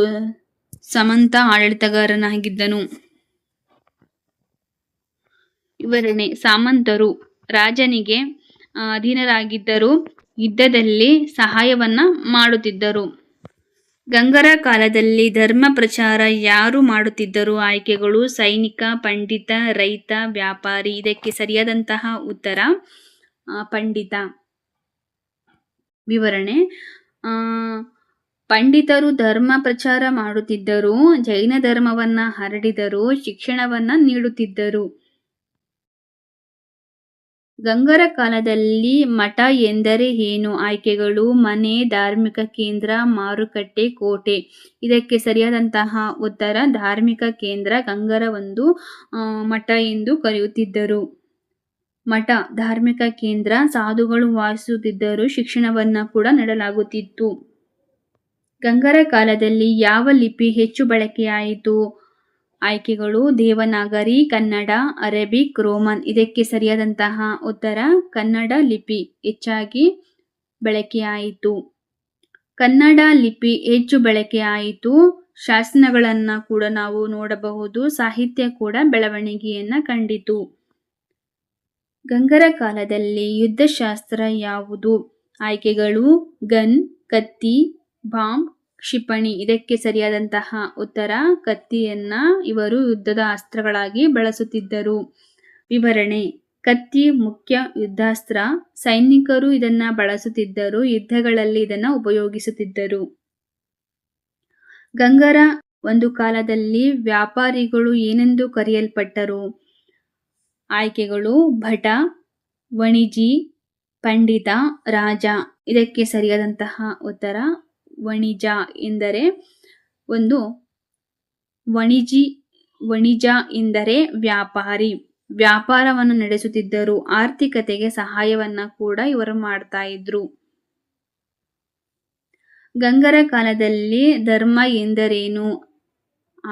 ಸಾಮಂತ ಆಡಳಿತಗಾರನಾಗಿದ್ದನು. ವಿವರಣೆ: ಸಾಮಂತರು ರಾಜನಿಗೆ ಅಧೀನರಾಗಿದ್ದರು, ಯುದ್ಧದಲ್ಲಿ ಸಹಾಯವನ್ನ ಮಾಡುತ್ತಿದ್ದರು. ಗಂಗರ ಕಾಲದಲ್ಲಿ ಧರ್ಮ ಪ್ರಚಾರ ಯಾರು ಮಾಡುತ್ತಿದ್ದರು? ಆಯ್ಕೆಗಳು: ಸೈನಿಕ, ಪಂಡಿತ, ರೈತ, ವ್ಯಾಪಾರಿ. ಇದಕ್ಕೆ ಸರಿಯಾದಂತಹ ಉತ್ತರ ಪಂಡಿತ. ವಿವರಣೆ: ಪಂಡಿತರು ಧರ್ಮ ಪ್ರಚಾರ ಮಾಡುತ್ತಿದ್ದರು, ಜೈನ ಧರ್ಮವನ್ನ ಹರಡಿದರು, ಶಿಕ್ಷಣವನ್ನ ನೀಡುತ್ತಿದ್ದರು. ಗಂಗರ ಕಾಲದಲ್ಲಿ ಮಠ ಎಂದರೆ ಏನು? ಆಯ್ಕೆಗಳು: ಮನೆ, ಧಾರ್ಮಿಕ ಕೇಂದ್ರ, ಮಾರುಕಟ್ಟೆ, ಕೋಟೆ. ಇದಕ್ಕೆ ಸರಿಯಾದಂತಹ ಉತ್ತರ ಧಾರ್ಮಿಕ ಕೇಂದ್ರ. ಗಂಗರ ಒಂದು ಮಠ ಎಂದು ಕರೆಯುತ್ತಿದ್ದರು. ಮಠ ಧಾರ್ಮಿಕ ಕೇಂದ್ರ, ಸಾಧುಗಳು ವಾಸಿಸುತ್ತಿದ್ದರು, ಶಿಕ್ಷಣವನ್ನ ಕೂಡ ನೀಡಲಾಗುತ್ತಿತ್ತು. ಗಂಗರ ಕಾಲದಲ್ಲಿ ಯಾವ ಲಿಪಿ ಹೆಚ್ಚು ಬಳಕೆಯಾಯಿತು? ಆಯ್ಕೆಗಳು: ದೇವನಾಗರಿ, ಕನ್ನಡ, ಅರೇಬಿಕ್, ರೋಮನ್. ಇದಕ್ಕೆ ಸರಿಯಾದಂತಹ ಉತ್ತರ ಕನ್ನಡ ಲಿಪಿ ಹೆಚ್ಚಾಗಿ ಬಳಕೆಯಾಯಿತು. ಕನ್ನಡ ಲಿಪಿ ಹೆಚ್ಚು ಬಳಕೆಯಾಯಿತು. ಶಾಸನಗಳನ್ನ ಕೂಡ ನಾವು ನೋಡಬಹುದು. ಸಾಹಿತ್ಯ ಕೂಡ ಬೆಳವಣಿಗೆಯನ್ನ ಕಂಡಿತು. ಗಂಗರ ಕಾಲದಲ್ಲಿ ಯುದ್ಧಶಾಸ್ತ್ರ ಯಾವುದು? ಆಯ್ಕೆಗಳು: ಗನ್, ಕತ್ತಿ, ಬಾಂಬ್, ಕ್ಷಿಪಣಿ. ಇದಕ್ಕೆ ಸರಿಯಾದಂತಹ ಉತ್ತರ ಕತ್ತಿಯನ್ನ ಇವರು ಯುದ್ಧದ ಅಸ್ತ್ರಗಳಾಗಿ ಬಳಸುತ್ತಿದ್ದರು. ವಿವರಣೆ: ಕತ್ತಿ ಮುಖ್ಯ ಯುದ್ಧಾಸ್ತ್ರ. ಸೈನಿಕರು ಇದನ್ನ ಬಳಸುತ್ತಿದ್ದರು, ಯುದ್ಧಗಳಲ್ಲಿ ಇದನ್ನ ಉಪಯೋಗಿಸುತ್ತಿದ್ದರು. ಗಂಗರ ಒಂದು ಕಾಲದಲ್ಲಿ ವ್ಯಾಪಾರಿಗಳು ಏನೆಂದು ಕರೆಯಲ್ಪಟ್ಟರು? ಆಯ್ಕೆಗಳು: ಭಟ, ವಣಿಜಿ, ಪಂಡಿತ, ರಾಜ. ಇದಕ್ಕೆ ಸರಿಯಾದಂತಹ ಉತ್ತರ ವಣಿಜ ಎಂದರೆ ಒಂದು ವಣಿಜ ಎಂದರೆ ವ್ಯಾಪಾರಿ. ವ್ಯಾಪಾರವನ್ನು ನಡೆಸುತ್ತಿದ್ದರು. ಆರ್ಥಿಕತೆಗೆ ಸಹಾಯವನ್ನ ಕೂಡ ಇವರು ಮಾಡ್ತಾ ಇದ್ರು. ಗಂಗರ ಕಾಲದಲ್ಲಿ ಧರ್ಮ ಎಂದರೇನು?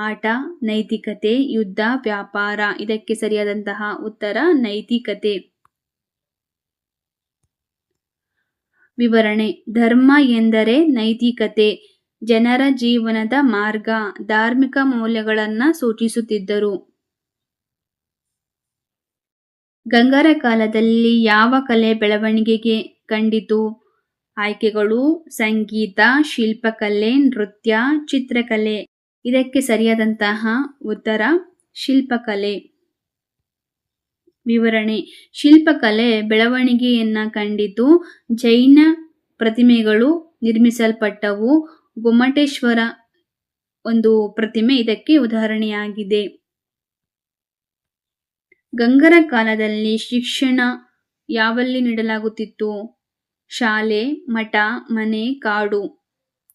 ಆಟ, ನೈತಿಕತೆ, ಯುದ್ಧ, ವ್ಯಾಪಾರ. ಇದಕ್ಕೆ ಸರಿಯಾದಂತಹ ಉತ್ತರ ನೈತಿಕತೆ. ವಿವರಣೆ: ಧರ್ಮ ಎಂದರೆ ನೈತಿಕತೆ, ಜನರ ಜೀವನದ ಮಾರ್ಗ, ಧಾರ್ಮಿಕ ಮೌಲ್ಯಗಳನ್ನ ಸೂಚಿಸುತ್ತಿದ್ದರು. ಗಂಗರ ಕಾಲದಲ್ಲಿ ಯಾವ ಕಲೆ ಬೆಳವಣಿಗೆ ಕಂಡಿತು? ಆಯ್ಕೆಗಳು: ಸಂಗೀತ, ಶಿಲ್ಪಕಲೆ, ನೃತ್ಯ, ಚಿತ್ರಕಲೆ. ಇದಕ್ಕೆ ಸರಿಯಾದಂತಹ ಉತ್ತರ ಶಿಲ್ಪಕಲೆ. ವಿವರಣೆ: ಶಿಲ್ಪಕಲೆ ಬೆಳವಣಿಗೆಯನ್ನ ಕಂಡಿತು. ಜೈನ ಪ್ರತಿಮೆಗಳು ನಿರ್ಮಿಸಲ್ಪಟ್ಟವು. ಗೊಮ್ಮಟೇಶ್ವರ ಒಂದು ಪ್ರತಿಮೆ ಇದಕ್ಕೆ ಉದಾಹರಣೆಯಾಗಿದೆ. ಗಂಗರ ಕಾಲದಲ್ಲಿ ಶಿಕ್ಷಣ ಯಾವಲ್ಲಿ ನೀಡಲಾಗುತ್ತಿತ್ತು? ಶಾಲೆ, ಮಠ, ಮನೆ, ಕಾಡು.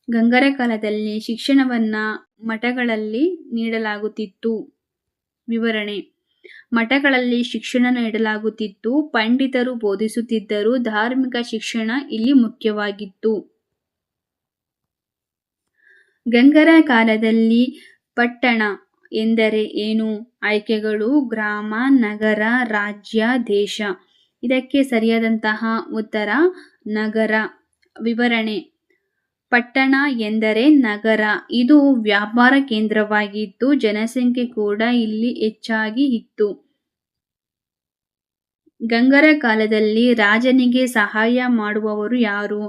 ಗಂಗರ ಕಾಲದಲ್ಲಿ ಶಿಕ್ಷಣವನ್ನ ಮಠಗಳಲ್ಲಿ ನೀಡಲಾಗುತ್ತಿತ್ತು. ವಿವರಣೆ: ಮಠಗಳಲ್ಲಿ ಶಿಕ್ಷಣ ನೀಡಲಾಗುತ್ತಿತ್ತು. ಪಂಡಿತರು ಬೋಧಿಸುತ್ತಿದ್ದರು. ಧಾರ್ಮಿಕ ಶಿಕ್ಷಣ ಇಲ್ಲಿ ಮುಖ್ಯವಾಗಿತ್ತು. ಗಂಗರ ಕಾಲದಲ್ಲಿ ಪಟ್ಟಣ ಎಂದರೆ ಏನು? ಆಯ್ಕೆಗಳು: ಗ್ರಾಮ, ನಗರ, ರಾಜ್ಯ, ದೇಶ. ಇದಕ್ಕೆ ಸರಿಯಾದಂತಹ ಉತ್ತರ ನಗರ. ವಿವರಣೆ: ಪಟ್ಟಣ ಎಂದರೆ ನಗರ. ಇದು ವ್ಯಾಪಾರ ಕೇಂದ್ರವಾಗಿತ್ತು. ಜನಸಂಖ್ಯೆ ಕೂಡ ಇಲ್ಲಿ ಹೆಚ್ಚಾಗಿ ಇತ್ತು. ಗಂಗರ ಕಾಲದಲ್ಲಿ ರಾಜನಿಗೆ ಸಹಾಯ ಮಾಡುವವರು ಯಾರು?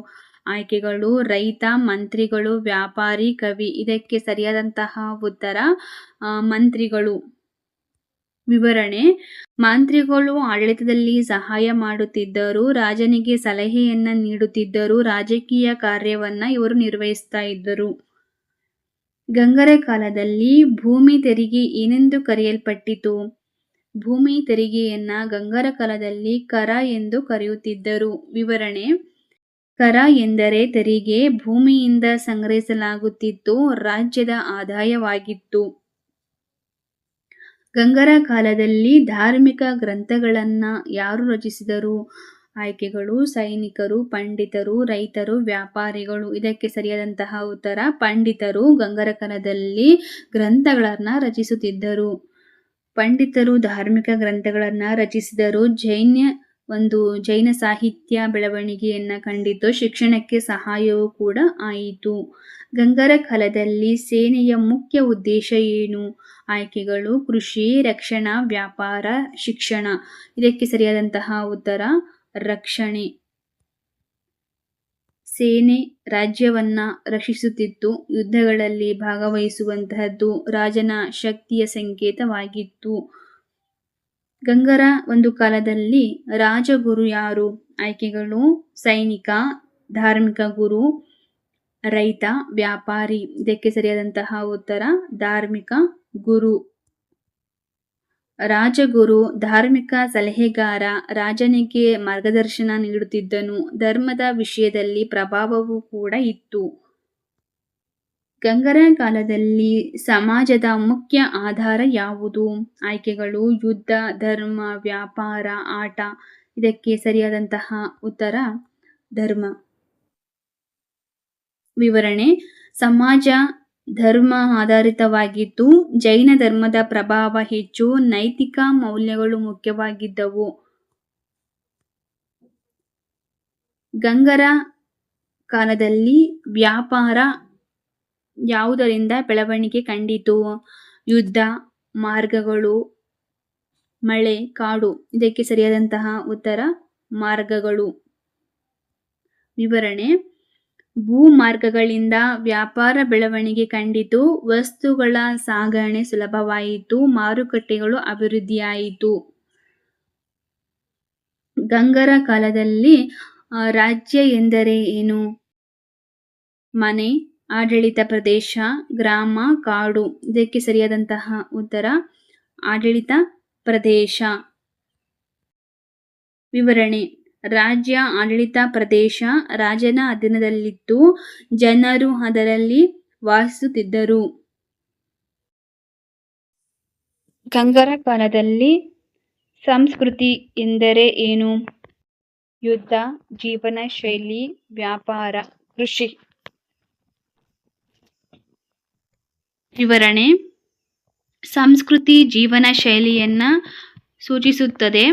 ಆಯ್ಕೆಗಳು: ರೈತ, ಮಂತ್ರಿಗಳು, ವ್ಯಾಪಾರಿ, ಕವಿ. ಇದಕ್ಕೆ ಸರಿಯಾದಂತಹ ಉತ್ತರ ಮಂತ್ರಿಗಳು. ವಿವರಣೆ: ಮಂತ್ರಿಗಳು ಆಡಳಿತದಲ್ಲಿ ಸಹಾಯ ಮಾಡುತ್ತಿದ್ದರು. ರಾಜನಿಗೆ ಸಲಹೆಯನ್ನ ನೀಡುತ್ತಿದ್ದರು. ರಾಜಕೀಯ ಕಾರ್ಯವನ್ನ ಇವರು ನಿರ್ವಹಿಸ್ತಾ ಇದ್ದರು. ಗಂಗರ ಕಾಲದಲ್ಲಿ ಭೂಮಿ ತೆರಿಗೆ ಏನೆಂದು ಕರೆಯಲ್ಪಟ್ಟಿತು? ಭೂಮಿ ತೆರಿಗೆಯನ್ನ ಗಂಗರ ಕಾಲದಲ್ಲಿ ಕರ ಎಂದು ಕರೆಯುತ್ತಿದ್ದರು. ವಿವರಣೆ: ಕರ ಎಂದರೆ ತೆರಿಗೆ. ಭೂಮಿಯಿಂದ ಸಂಗ್ರಹಿಸಲಾಗುತ್ತಿತ್ತು. ರಾಜ್ಯದ ಆದಾಯವಾಗಿತ್ತು. ಗಂಗರ ಕಾಲದಲ್ಲಿ ಧಾರ್ಮಿಕ ಗ್ರಂಥಗಳನ್ನ ಯಾರು ರಚಿಸಿದರು? ಆಯ್ಕೆಗಳು: ಸೈನಿಕರು, ಪಂಡಿತರು, ರೈತರು, ವ್ಯಾಪಾರಿಗಳು. ಇದಕ್ಕೆ ಸರಿಯಾದಂತಹ ಉತ್ತರ ಪಂಡಿತರು. ಗಂಗರ ಕಾಲದಲ್ಲಿ ಗ್ರಂಥಗಳನ್ನ ರಚಿಸುತ್ತಿದ್ದರು. ಪಂಡಿತರು ಧಾರ್ಮಿಕ ಗ್ರಂಥಗಳನ್ನ ರಚಿಸಿದರು. ಜೈನ ಸಾಹಿತ್ಯ ಬೆಳವಣಿಗೆಯನ್ನ ಕಂಡಿತು. ಶಿಕ್ಷಣಕ್ಕೆ ಸಹಾಯವೂ ಕೂಡ ಆಯಿತು. ಗಂಗರ ಕಾಲದಲ್ಲಿ ಸೇನೆಯ ಮುಖ್ಯ ಉದ್ದೇಶ ಏನು? ಆಯ್ಕೆಗಳು: ಕೃಷಿ, ರಕ್ಷಣಾ, ವ್ಯಾಪಾರ, ಶಿಕ್ಷಣ. ಇದಕ್ಕೆ ಸರಿಯಾದಂತಹ ಉತ್ತರ ರಕ್ಷಣೆ. ಸೇನೆ ರಾಜ್ಯವನ್ನ ರಕ್ಷಿಸುತ್ತಿತ್ತು. ಯುದ್ಧಗಳಲ್ಲಿ ಭಾಗವಹಿಸುವಂತಹದ್ದು ರಾಜನ ಶಕ್ತಿಯ ಸಂಕೇತವಾಗಿತ್ತು. ಗಂಗರ ಒಂದು ಕಾಲದಲ್ಲಿ ರಾಜಗುರು ಯಾರು? ಆಯ್ಕೆಗಳು: ಸೈನಿಕ, ಧಾರ್ಮಿಕ ಗುರು, ರೈತ, ವ್ಯಾಪಾರಿ. ಇದಕ್ಕೆ ಸರಿಯಾದಂತಹ ಉತ್ತರ ಧಾರ್ಮಿಕ ಗುರು. ರಾಜಗುರು ಧಾರ್ಮಿಕ ಸಲಹೆಗಾರ, ರಾಜನಿಗೆ ಮಾರ್ಗದರ್ಶನ ನೀಡುತ್ತಿದ್ದನು. ಧರ್ಮದ ವಿಷಯದಲ್ಲಿ ಪ್ರಭಾವವೂ ಕೂಡ ಇತ್ತು. ಗಂಗರ ಕಾಲದಲ್ಲಿ ಸಮಾಜದ ಮುಖ್ಯ ಆಧಾರ ಯಾವುದು? ಆಯ್ಕೆಗಳು: ಯುದ್ಧ, ಧರ್ಮ, ವ್ಯಾಪಾರ, ಆಟ. ಇದಕ್ಕೆ ಸರಿಯಾದಂತಹ ಉತ್ತರ ಧರ್ಮ. ವಿವರಣೆ: ಸಮಾಜ ಧರ್ಮ ಆಧಾರಿತವಾಗಿತ್ತು. ಜೈನ ಧರ್ಮದ ಪ್ರಭಾವ ಹೆಚ್ಚು. ನೈತಿಕ ಮೌಲ್ಯಗಳು ಮುಖ್ಯವಾಗಿದ್ದವು. ಗಂಗರ ಕಾಲದಲ್ಲಿ ವ್ಯಾಪಾರ ಯಾವುದರಿಂದ ಬೆಳವಣಿಗೆ ಕಂಡಿತು? ಯುದ್ಧ, ಮಾರ್ಗಗಳು, ಮಳೆ, ಕಾಡು. ಇದಕ್ಕೆ ಸರಿಯಾದಂತಹ ಉತ್ತರ ಮಾರ್ಗಗಳು. ವಿವರಣೆ: ಭೂಮಾರ್ಗಗಳಿಂದ ವ್ಯಾಪಾರ ಬೆಳವಣಿಗೆ ಕಂಡಿತು. ವಸ್ತುಗಳ ಸಾಗಣೆ ಸುಲಭವಾಯಿತು. ಮಾರುಕಟ್ಟೆಗಳು ಅಭಿವೃದ್ಧಿಯಾಯಿತು. ಗಂಗರ ಕಾಲದಲ್ಲಿ ರಾಜ್ಯ ಎಂದರೆ ಏನು? ಮನೆ, ಆಡಳಿತ ಪ್ರದೇಶ, ಗ್ರಾಮ, ಕಾಡು. ಇದಕ್ಕೆ ಸರಿಯಾದಂತಹ ಉತ್ತರ ಆಡಳಿತ ಪ್ರದೇಶ. ವಿವರಣೆ: ರಾಜ್ಯ ಆಡಳಿತ ಪ್ರದೇಶ ರಾಜನ ಅಧೀನದಲ್ಲಿತ್ತು. ಜನರು ಅದರಲ್ಲಿ ವಾಸಿಸುತ್ತಿದ್ದರು. ಗಂಗರ ಕಾಲದಲ್ಲಿ ಸಂಸ್ಕೃತಿ ಎಂದರೆ ಏನು? ಯುದ್ಧ, ಜೀವನ ಶೈಲಿ, ವ್ಯಾಪಾರ, ಕೃಷಿ. ವಿವರಣೆ: ಸಂಸ್ಕೃತಿ ಜೀವನ ಶೈಲಿಯನ್ನ ಸೂಚಿಸುತ್ತದೆ,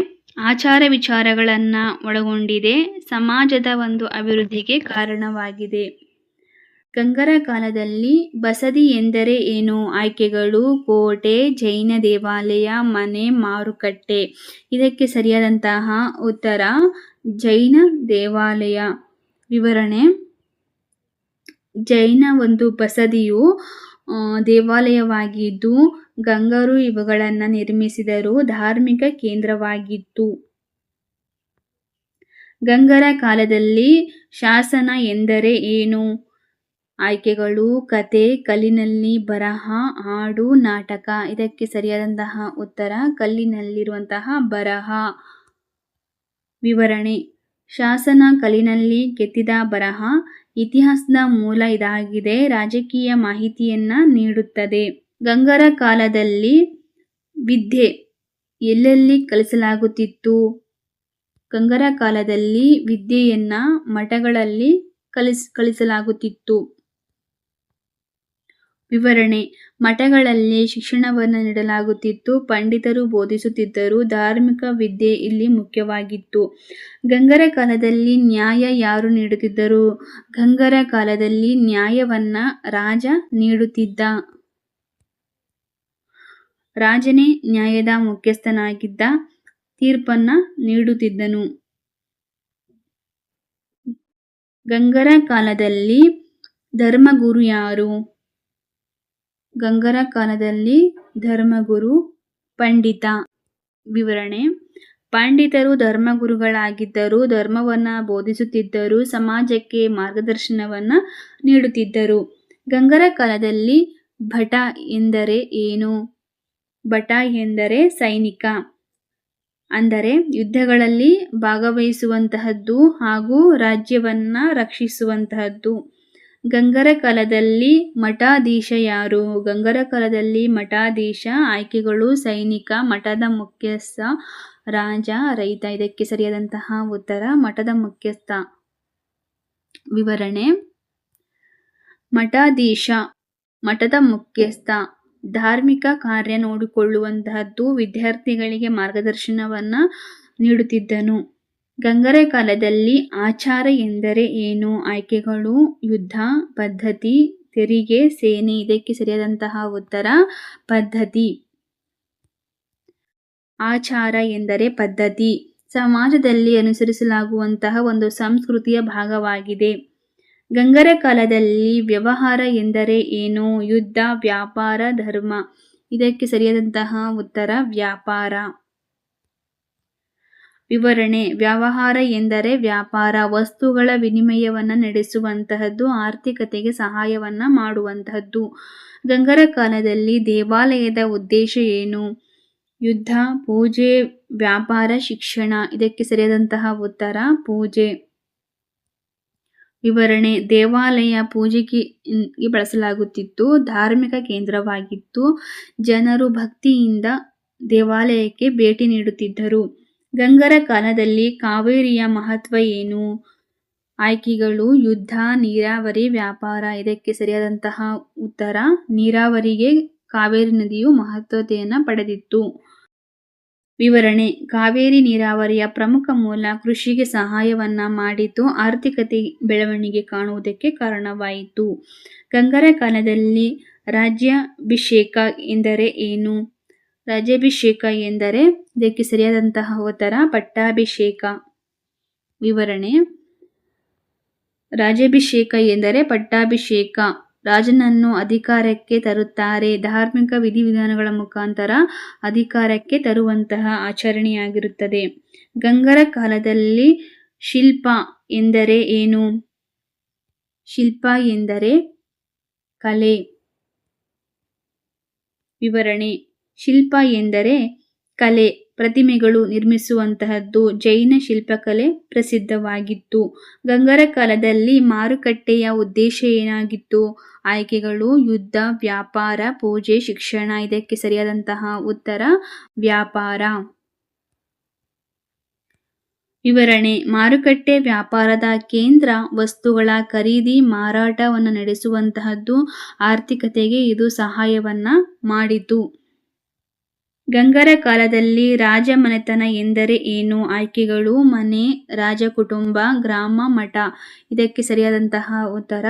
ಆಚಾರ ವಿಚಾರಗಳನ್ನ ಒಳಗೊಂಡಿದೆ, ಸಮಾಜದ ಒಂದು ಅಭಿವೃದ್ಧಿಗೆ ಕಾರಣವಾಗಿದೆ. ಗಂಗರ ಕಾಲದಲ್ಲಿ ಬಸದಿ ಎಂದರೆ ಏನು? ಆಯ್ಕೆಗಳು: ಕೋಟೆ, ಜೈನ ದೇವಾಲಯ, ಮನೆ, ಮಾರುಕಟ್ಟೆ. ಇದಕ್ಕೆ ಸರಿಯಾದಂತಹ ಉತ್ತರ ಜೈನ ದೇವಾಲಯ. ವಿವರಣೆ: ಜೈನ ಒಂದು ಬಸದಿಯು ದೇವಾಲಯವಾಗಿದ್ದು ಗಂಗರು ಇವುಗಳನ್ನು ನಿರ್ಮಿಸಿದರು, ಧಾರ್ಮಿಕ ಕೇಂದ್ರವಾಗಿತ್ತು. ಗಂಗರ ಕಾಲದಲ್ಲಿ ಶಾಸನ ಎಂದರೆ ಏನು? ಆಯ್ಕೆಗಳು: ಕತೆ, ಕಲ್ಲಿನಲ್ಲಿ ಬರಹ, ಹಾಡು, ನಾಟಕ. ಇದಕ್ಕೆ ಸರಿಯಾದಂತಹ ಉತ್ತರ ಕಲ್ಲಿನಲ್ಲಿರುವಂತಹ ಬರಹ. ವಿವರಣೆ: ಶಾಸನ ಕಲ್ಲಿನಲ್ಲಿ ಕೆತ್ತಿದ ಬರಹ. ಇತಿಹಾಸದ ಮೂಲ ಇದಾಗಿದೆ, ರಾಜಕೀಯ ಮಾಹಿತಿಯನ್ನ ನೀಡುತ್ತದೆ. ಗಂಗರ ಕಾಲದಲ್ಲಿ ವಿದ್ಯೆ ಎಲ್ಲೆಲ್ಲಿ ಕಲಿಸಲಾಗುತ್ತಿತ್ತು? ಗಂಗರ ಕಾಲದಲ್ಲಿ ವಿದ್ಯೆಯನ್ನ ಮಠಗಳಲ್ಲಿ ಕಲಿಸಲಾಗುತ್ತಿತ್ತು. ವಿವರಣೆ: ಮಠಗಳಲ್ಲಿ ಶಿಕ್ಷಣವನ್ನು ನೀಡಲಾಗುತ್ತಿತ್ತು, ಪಂಡಿತರು ಬೋಧಿಸುತ್ತಿದ್ದರು, ಧಾರ್ಮಿಕ ವಿದ್ಯೆ ಇಲ್ಲಿ ಮುಖ್ಯವಾಗಿತ್ತು. ಗಂಗರ ಕಾಲದಲ್ಲಿ ನ್ಯಾಯ ಯಾರು ನೀಡುತ್ತಿದ್ದರು? ಗಂಗರ ಕಾಲದಲ್ಲಿ ನ್ಯಾಯವನ್ನ ರಾಜ ನೀಡುತ್ತಿದ್ದ. ರಾಜನೇ ನ್ಯಾಯದ ಮುಖ್ಯಸ್ಥನಾಗಿದ್ದ, ತೀರ್ಪನ್ನ ನೀಡುತ್ತಿದ್ದನು. ಗಂಗರ ಕಾಲದಲ್ಲಿ ಧರ್ಮಗುರು ಯಾರು? ಗಂಗರ ಕಾಲದಲ್ಲಿ ಧರ್ಮಗುರು ಪಂಡಿತ. ವಿವರಣೆ: ಪಂಡಿತರು ಧರ್ಮಗುರುಗಳಾಗಿದ್ದರು, ಧರ್ಮವನ್ನ ಬೋಧಿಸುತ್ತಿದ್ದರು, ಸಮಾಜಕ್ಕೆ ಮಾರ್ಗದರ್ಶನವನ್ನ ನೀಡುತ್ತಿದ್ದರು. ಗಂಗರ ಕಾಲದಲ್ಲಿ ಭಟ ಎಂದರೆ ಏನು? ಭಟ ಎಂದರೆ ಸೈನಿಕ, ಅಂದರೆ ಯುದ್ಧಗಳಲ್ಲಿ ಭಾಗವಹಿಸುವಂತಹದ್ದು ಹಾಗೂ ರಾಜ್ಯವನ್ನ ರಕ್ಷಿಸುವಂತಹದ್ದು. ಗಂಗರ ಕಾಲದಲ್ಲಿ ಮಠಾಧೀಶ ಯಾರು? ಗಂಗರ ಕಾಲದಲ್ಲಿ ಮಠಾಧೀಶ ಆಯ್ಕೆಗಳು: ಸೈನಿಕ, ಮಠದ ಮುಖ್ಯಸ್ಥ, ರಾಜ, ರೈತ. ಇದಕ್ಕೆ ಸರಿಯಾದಂತಹ ಉತ್ತರ ಮಠದ ಮುಖ್ಯಸ್ಥ. ವಿವರಣೆ: ಮಠಾಧೀಶ ಮಠದ ಮುಖ್ಯಸ್ಥ, ಧಾರ್ಮಿಕ ಕಾರ್ಯ ನೋಡಿಕೊಳ್ಳುವಂತಹದ್ದು, ವಿದ್ಯಾರ್ಥಿಗಳಿಗೆ ಮಾರ್ಗದರ್ಶನವನ್ನ ನೀಡುತ್ತಿದ್ದನು. ಗಂಗರ ಕಾಲದಲ್ಲಿ ಆಚಾರ ಎಂದರೆ ಏನು? ಆಯ್ಕೆಗಳು: ಯುದ್ಧ, ಪದ್ಧತಿ, ತೆರಿಗೆ, ಸೇನೆ. ಇದಕ್ಕೆ ಸರಿಯಾದಂತಹ ಉತ್ತರ ಪದ್ಧತಿ. ಆಚಾರ ಎಂದರೆ ಪದ್ಧತಿ, ಸಮಾಜದಲ್ಲಿ ಅನುಸರಿಸಲಾಗುವಂತಹ ಒಂದು ಸಂಸ್ಕೃತಿಯ ಭಾಗವಾಗಿದೆ. ಗಂಗರ ಕಾಲದಲ್ಲಿ ವ್ಯವಹಾರ ಎಂದರೆ ಏನು? ಯುದ್ಧ, ವ್ಯಾಪಾರ, ಧರ್ಮ. ಇದಕ್ಕೆ ಸರಿಯಾದಂತಹ ಉತ್ತರ ವ್ಯಾಪಾರ. ವಿವರಣೆ: ವ್ಯವಹಾರ ಎಂದರೆ ವ್ಯಾಪಾರ, ವಸ್ತುಗಳ ವಿನಿಮಯವನ್ನ ನಡೆಸುವಂತಹದ್ದು, ಆರ್ಥಿಕತೆಗೆ ಸಹಾಯವನ್ನ ಮಾಡುವಂತಹದ್ದು. ಗಂಗರ ಕಾಲದಲ್ಲಿ ದೇವಾಲಯದ ಉದ್ದೇಶ ಏನು? ಯುದ್ಧ, ಪೂಜೆ, ವ್ಯಾಪಾರ, ಶಿಕ್ಷಣ. ಇದಕ್ಕೆ ಸರಿಯಾದಂತಹ ಉತ್ತರ ಪೂಜೆ. ವಿವರಣೆ: ದೇವಾಲಯ ಪೂಜೆಗೆ ಬಳಸಲಾಗುತ್ತಿತ್ತು, ಧಾರ್ಮಿಕ ಕೇಂದ್ರವಾಗಿತ್ತು, ಜನರು ಭಕ್ತಿಯಿಂದ ದೇವಾಲಯಕ್ಕೆ ಭೇಟಿ ನೀಡುತ್ತಿದ್ದರು. ಗಂಗರ ಕಾಲದಲ್ಲಿ ಕಾವೇರಿಯ ಮಹತ್ವ ಏನು? ಆಯ್ಕೆಗಳು: ಯುದ್ಧ, ನೀರಾವರಿ, ವ್ಯಾಪಾರ. ಇದಕ್ಕೆ ಸರಿಯಾದಂತಹ ಉತ್ತರ ನೀರಾವರಿಗೆ ಕಾವೇರಿ ನದಿಯು ಮಹತ್ವತೆಯನ್ನು ಪಡೆದಿತ್ತು. ವಿವರಣೆ: ಕಾವೇರಿ ನೀರಾವರಿಯ ಪ್ರಮುಖ ಮೂಲ, ಕೃಷಿಗೆ ಸಹಾಯವನ್ನ ಮಾಡಿತು, ಆರ್ಥಿಕತೆ ಬೆಳವಣಿಗೆ ಕಾಣುವುದಕ್ಕೆ ಕಾರಣವಾಯಿತು. ಗಂಗರ ಕಾಲದಲ್ಲಿ ರಾಜ್ಯಾಭಿಷೇಕ ಎಂದರೆ ಏನು? ರಾಜ್ಯಾಭಿಷೇಕ ಎಂದರೆ ಇದಕ್ಕೆ ಸರಿಯಾದಂತಹ ಉತ್ತರ ಪಟ್ಟಾಭಿಷೇಕ. ವಿವರಣೆ: ರಾಜ್ಯಾಭಿಷೇಕ ಎಂದರೆ ಪಟ್ಟಾಭಿಷೇಕ, ರಾಜನನ್ನು ಅಧಿಕಾರಕ್ಕೆ ತರುತ್ತಾರೆ, ಧಾರ್ಮಿಕ ವಿಧಿವಿಧಾನಗಳ ಮುಖಾಂತರ ಅಧಿಕಾರಕ್ಕೆ ತರುವಂತಹ ಆಚರಣೆಯಾಗಿರುತ್ತದೆ. ಗಂಗರ ಕಾಲದಲ್ಲಿ ಶಿಲ್ಪ ಎಂದರೆ ಏನು? ಶಿಲ್ಪ ಎಂದರೆ ಕಲೆ. ವಿವರಣೆ: ಶಿಲ್ಪ ಎಂದರೆ ಕಲೆ, ಪ್ರತಿಮೆಗಳು ನಿರ್ಮಿಸುವಂತಹದ್ದು. ಜೈನ ಶಿಲ್ಪಕಲೆ ಪ್ರಸಿದ್ಧವಾಗಿತ್ತು. ಗಂಗರ ಕಾಲದಲ್ಲಿ ಮಾರುಕಟ್ಟೆಯ ಉದ್ದೇಶ ಏನಾಗಿತ್ತು? ಆಯ್ಕೆಗಳು: ಯುದ್ಧ, ವ್ಯಾಪಾರ, ಪೂಜೆ, ಶಿಕ್ಷಣ. ಇದಕ್ಕೆ ಸರಿಯಾದಂತಹ ಉತ್ತರ ವ್ಯಾಪಾರ. ವಿವರಣೆ: ಮಾರುಕಟ್ಟೆ ವ್ಯಾಪಾರದ ಕೇಂದ್ರ, ವಸ್ತುಗಳ ಖರೀದಿ ಮಾರಾಟವನ್ನು ನಡೆಸುವಂತಹದ್ದು. ಆರ್ಥಿಕತೆಗೆ ಇದು ಸಹಾಯವನ್ನ ಮಾಡಿತು. ಗಂಗರ ಕಾಲದಲ್ಲಿ ರಾಜಮನೆತನ ಎಂದರೆ ಏನು? ಆಯ್ಕೆಗಳು: ಮನೆ, ರಾಜಕುಟುಂಬ, ಗ್ರಾಮ, ಮಠ. ಇದಕ್ಕೆ ಸರಿಯಾದಂತಹ ಉತ್ತರ